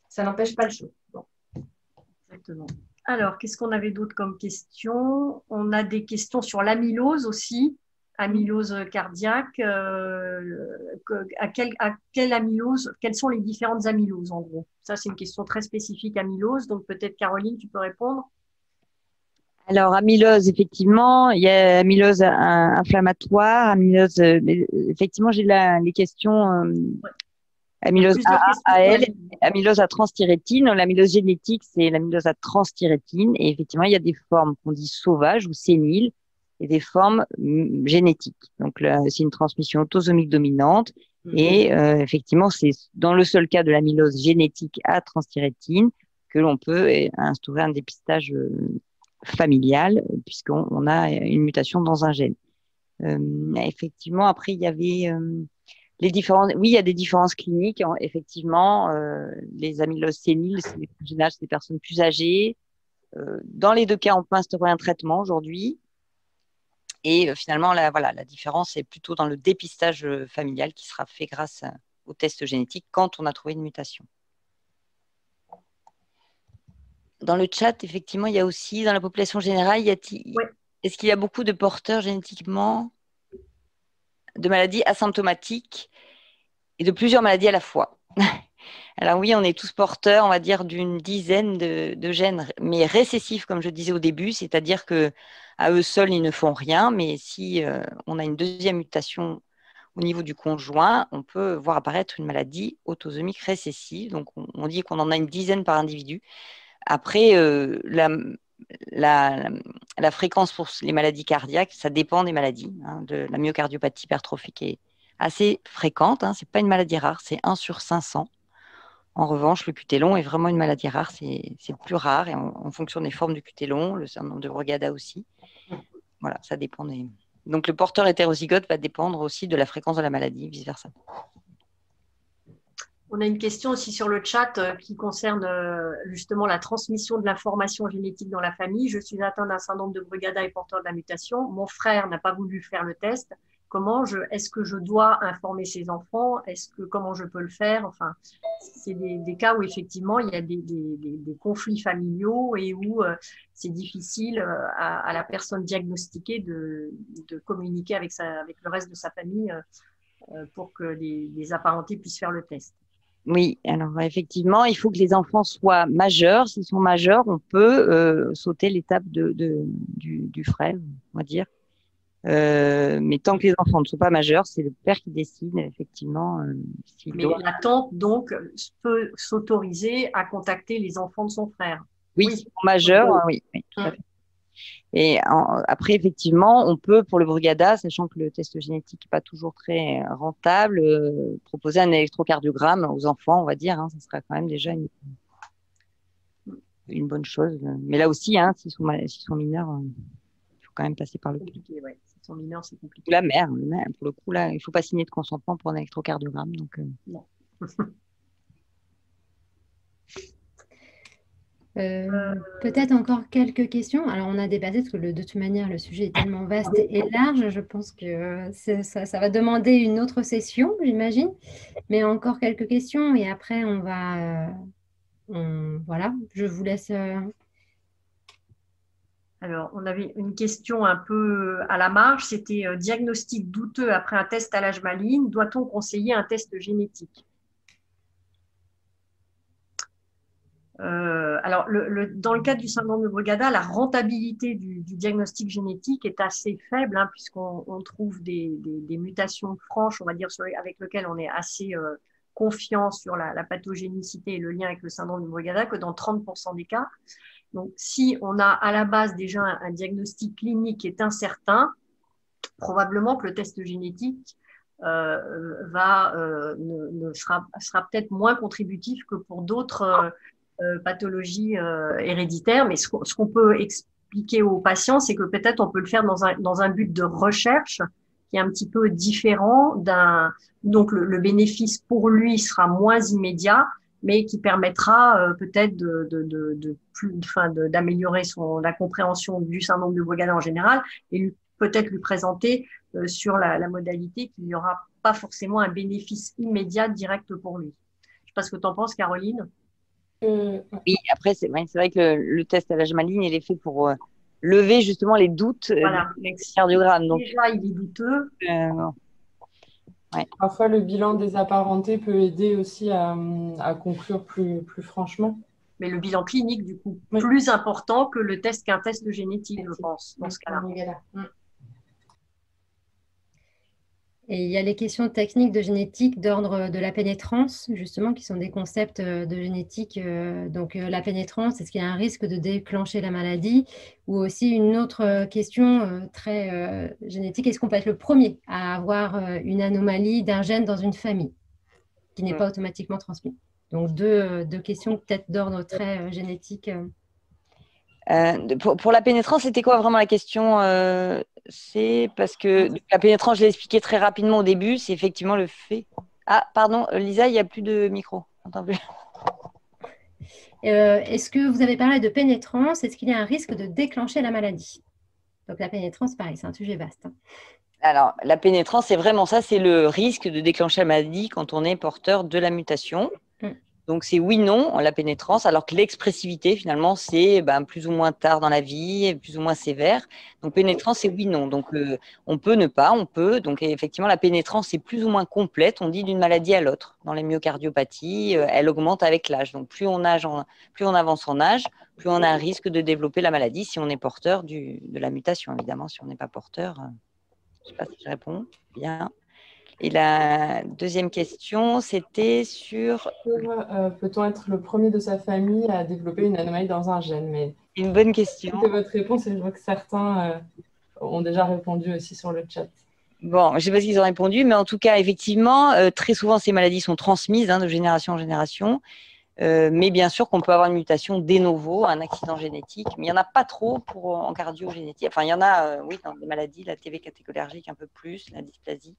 Speaker 4: Ça n'empêche pas le choc. Bon.
Speaker 5: Exactement. Alors, qu'est-ce qu'on avait d'autre comme question? On a des questions sur l'amylose aussi, amylose cardiaque. À quelle amylose? Quelles sont les différentes amyloses en gros? Ça, c'est une question très spécifique, amylose. Donc, peut-être Caroline, tu peux répondre.
Speaker 1: Alors, amylose, effectivement, il y a amylose inflammatoire, amylose, effectivement, j'ai les questions amylose AL, amylose à transthyrétine. L'amylose génétique, c'est l'amylose à transthyrétine. Et effectivement, il y a des formes qu'on dit sauvages ou séniles et des formes génétiques. Donc, c'est une transmission autosomique dominante. Et effectivement, c'est dans le seul cas de l'amylose génétique à transthyrétine que l'on peut instaurer un dépistage familial, puisqu'on a une mutation dans un gène. Effectivement, après, il y avait oui, il y a des différences cliniques. Effectivement, les amyloses séniles, en général, c'est des personnes plus âgées. Dans les deux cas, on peut instaurer un traitement aujourd'hui. Et finalement, la différence est plutôt dans le dépistage familial qui sera fait grâce au test génétique quand on a trouvé une mutation. Dans le chat, effectivement, il y a aussi, dans la population générale, est-ce qu'il y a beaucoup de porteurs génétiquement de maladies asymptomatiques et de plusieurs maladies à la fois? Alors oui, on est tous porteurs, on va dire, d'une dizaine de gènes, mais récessifs, comme je disais au début, c'est-à-dire qu'à eux seuls, ils ne font rien, mais si on a une deuxième mutation au niveau du conjoint, on peut voir apparaître une maladie autosomique récessive. Donc, on dit qu'on en a une dizaine par individu. Après, la fréquence pour les maladies cardiaques, ça dépend des maladies. La myocardiopathie hypertrophique est assez fréquente. Ce n'est pas une maladie rare, c'est 1 sur 500. En revanche, le QT long est vraiment une maladie rare, c'est plus rare. Et en fonction des formes du QT long, le syndrome de Brugada aussi. Voilà, ça dépend Donc, le porteur hétérozygote va dépendre aussi de la fréquence de la maladie, vice-versa.
Speaker 5: On a une question aussi sur le chat qui concerne justement la transmission de l'information génétique dans la famille. Je suis atteint d'un syndrome de Brugada et porteur de la mutation. Mon frère n'a pas voulu faire le test. Est-ce que je dois informer ses enfants? Comment je peux le faire? Enfin, c'est des cas où effectivement il y a des conflits familiaux et où c'est difficile à la personne diagnostiquée de communiquer avec le reste de sa famille pour que les apparentés puissent faire le test.
Speaker 1: Oui, alors effectivement, il faut que les enfants soient majeurs. S'ils sont majeurs, on peut sauter l'étape du frère, on va dire. Mais tant que les enfants ne sont pas majeurs, c'est le père qui décide, effectivement.
Speaker 5: Mais la tante, donc, peut s'autoriser à contacter les enfants de son frère.
Speaker 1: Oui, ils sont majeurs, oui, tout à fait. Et après, effectivement, on peut, pour le Brugada, sachant que le test génétique n'est pas toujours très rentable, proposer un électrocardiogramme aux enfants, on va dire. Ça sera quand même déjà une bonne chose. Mais là aussi, hein, s'ils sont mineurs, il faut quand même passer par le
Speaker 5: compliqué, ouais. S'ils sont mineurs, c'est compliqué.
Speaker 1: La mère, pour le coup, là, il ne faut pas signer de consentement pour un électrocardiogramme. Donc,
Speaker 5: non.
Speaker 6: Peut-être encore quelques questions. Alors, on a débatté parce que de toute manière, le sujet est tellement vaste et large. Je pense que ça va demander une autre session, j'imagine. Mais encore quelques questions et après, on va... voilà, je vous laisse...
Speaker 5: Alors, on avait une question un peu à la marge. C'était diagnostic douteux après un test à l'âge maligne. Doit-on conseiller un test génétique? Alors, dans le cadre du syndrome de Brugada, la rentabilité du diagnostic génétique est assez faible, hein, puisqu'on trouve des mutations franches, on va dire, avec lesquelles on est assez confiant sur la pathogénicité et le lien avec le syndrome de Brugada, que dans 30% des cas. Donc, si on a à la base déjà un diagnostic clinique qui est incertain, probablement que le test génétique sera peut-être moins contributif que pour d'autres pathologies héréditaires. Mais ce qu'on peut expliquer aux patients, c'est que peut-être on peut le faire dans un but de recherche qui est un petit peu différent donc le bénéfice pour lui sera moins immédiat, mais qui permettra peut-être d'améliorer la compréhension du syndrome de Brugada en général et peut-être lui présenter sur la modalité qu'il n'y aura pas forcément un bénéfice immédiat direct pour lui. Je ne sais pas ce que tu en penses, Caroline.
Speaker 1: Oui, après, c'est vrai que le test à l'âge maligne, il est fait pour lever justement les doutes du cardiogramme. Donc,
Speaker 5: déjà, il est douteux.
Speaker 2: Ouais. Parfois, le bilan des apparentés peut aider aussi à conclure plus franchement.
Speaker 5: Mais le bilan clinique, du coup, plus important que le test qu'un test génétique, je pense, dans ce cas-là.
Speaker 6: Et il y a les questions techniques de génétique d'ordre de la pénétrance, justement, qui sont des concepts de génétique. Donc, la pénétrance, est-ce qu'il y a un risque de déclencher la maladie? Ou aussi une autre question très génétique, est-ce qu'on peut être le premier à avoir une anomalie d'un gène dans une famille qui n'est pas automatiquement transmis? Donc, deux questions peut-être d'ordre très génétique.
Speaker 1: Pour la pénétrance, c'était quoi vraiment la question? C'est parce que la pénétrance, je l'ai expliqué très rapidement au début, c'est effectivement le fait. Ah, pardon, Lisa, il n'y a plus de micro. Attends plus.
Speaker 6: Est-ce que vous avez parlé de pénétrance? Est-ce qu'il y a un risque de déclencher la maladie? Donc la pénétrance, pareil, c'est un sujet vaste.
Speaker 1: Alors, la pénétrance, c'est vraiment ça, c'est le risque de déclencher la maladie quand on est porteur de la mutation. Donc, c'est oui, non, la pénétrance, alors que l'expressivité, finalement, c'est plus ou moins tard dans la vie, plus ou moins sévère. Donc, pénétrance, c'est oui, non. Donc, on peut ne pas, on peut. Donc, effectivement, la pénétrance est plus ou moins complète, on dit, d'une maladie à l'autre. Dans les myocardiopathies, elle augmente avec l'âge. Donc, plus on avance en âge, plus on a un risque de développer la maladie si on est porteur de la mutation, évidemment. Si on n'est pas porteur, je ne sais pas si je réponds bien. Et la deuxième question, c'était sur...
Speaker 2: Peut-on être le premier de sa famille à développer une anomalie dans un gène? Mais
Speaker 1: une bonne question.
Speaker 2: C'était votre réponse et je vois que certains ont déjà répondu aussi sur le chat.
Speaker 1: Bon, je ne sais pas s'ils ont répondu, mais en tout cas, effectivement, très souvent, ces maladies sont transmises de génération en génération. Mais bien sûr qu'on peut avoir une mutation de novo, un accident génétique, mais il n'y en a pas trop en cardiogénétique. Enfin, il y en a, oui, dans des maladies, la TV catécholergique un peu plus, la dysplasie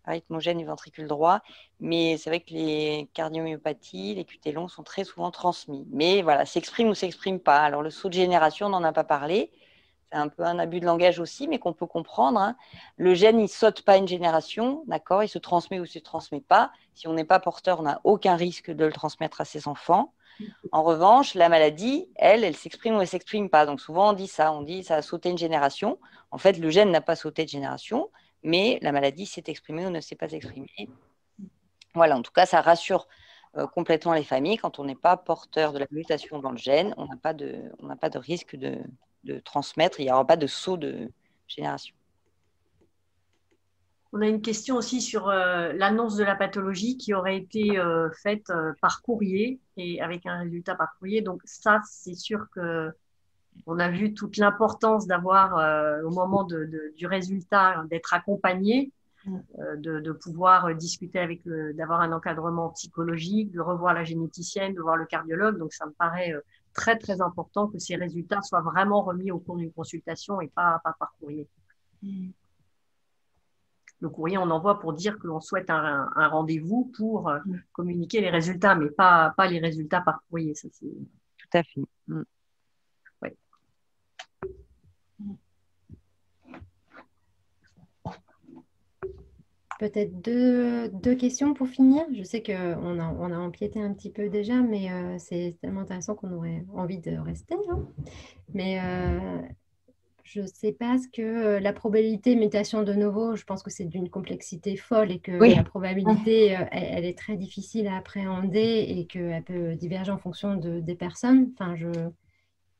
Speaker 1: rythmogène du ventricule droit, mais c'est vrai que les cardiomyopathies, les QT longs sont très souvent transmis. Mais voilà, s'exprime ou s'exprime pas. Alors le saut de génération, on n'en a pas parlé. C'est un peu un abus de langage aussi, mais qu'on peut comprendre. Hein. Le gène, il ne saute pas une génération, d'accord? Il se transmet ou ne se transmet pas. Si on n'est pas porteur, on n'a aucun risque de le transmettre à ses enfants. En revanche, la maladie, elle s'exprime ou elle ne s'exprime pas. Donc souvent, on dit ça a sauté une génération. En fait, le gène n'a pas sauté de génération, mais la maladie s'est exprimée ou ne s'est pas exprimée. Voilà, en tout cas, ça rassure complètement les familles. Quand on n'est pas porteur de la mutation dans le gène, on n'a pas de risque de transmettre, il n'y aura pas de saut de génération.
Speaker 5: On a une question aussi sur l'annonce de la pathologie qui aurait été faite par courrier et avec un résultat par courrier. Donc ça, c'est sûr que on a vu toute l'importance d'avoir, au moment du résultat, d'être accompagné, de pouvoir discuter d'avoir un encadrement psychologique, de revoir la généticienne, de voir le cardiologue. Donc, ça me paraît très, très important que ces résultats soient vraiment remis au cours d'une consultation et pas par courrier. Le courrier, on envoie pour dire que l'on souhaite un rendez-vous pour communiquer les résultats, mais pas les résultats par courrier. Ça, c'est...
Speaker 1: Tout à fait.
Speaker 5: Ouais.
Speaker 6: Peut-être deux questions pour finir. Je sais qu'on a empiété un petit peu déjà, mais c'est tellement intéressant qu'on aurait envie de rester, hein. Mais je ne sais pas ce que la probabilité mutation de novo, je pense que c'est d'une complexité folle et que la probabilité, elle est très difficile à appréhender et qu'elle peut diverger en fonction des personnes. Enfin,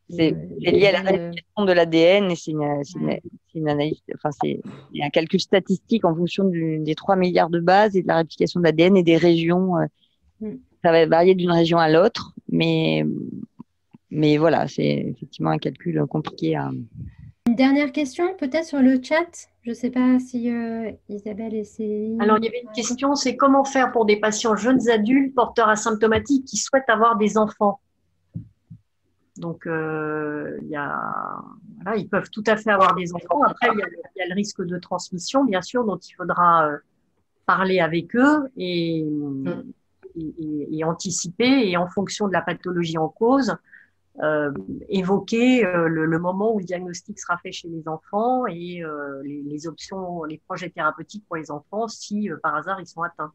Speaker 1: c'est lié à la réplication de l'ADN et c'est une analyse, enfin, il y a un calcul statistique en fonction des 3 milliards de bases et de la réplication de l'ADN et des régions. Ça va varier d'une région à l'autre, mais voilà, c'est effectivement un calcul compliqué à...
Speaker 6: Une dernière question, peut-être sur le chat. Je ne sais pas si Isabelle et Céline...
Speaker 5: Alors, il y avait une question, c'est comment faire pour des patients jeunes adultes porteurs asymptomatiques qui souhaitent avoir des enfants? Donc, ils peuvent tout à fait avoir des enfants. Après, il y a le risque de transmission, bien sûr, dont il faudra parler avec eux et anticiper. Et en fonction de la pathologie en cause, évoquer le moment où le diagnostic sera fait chez les enfants et les options, les projets thérapeutiques pour les enfants si par hasard ils sont atteints.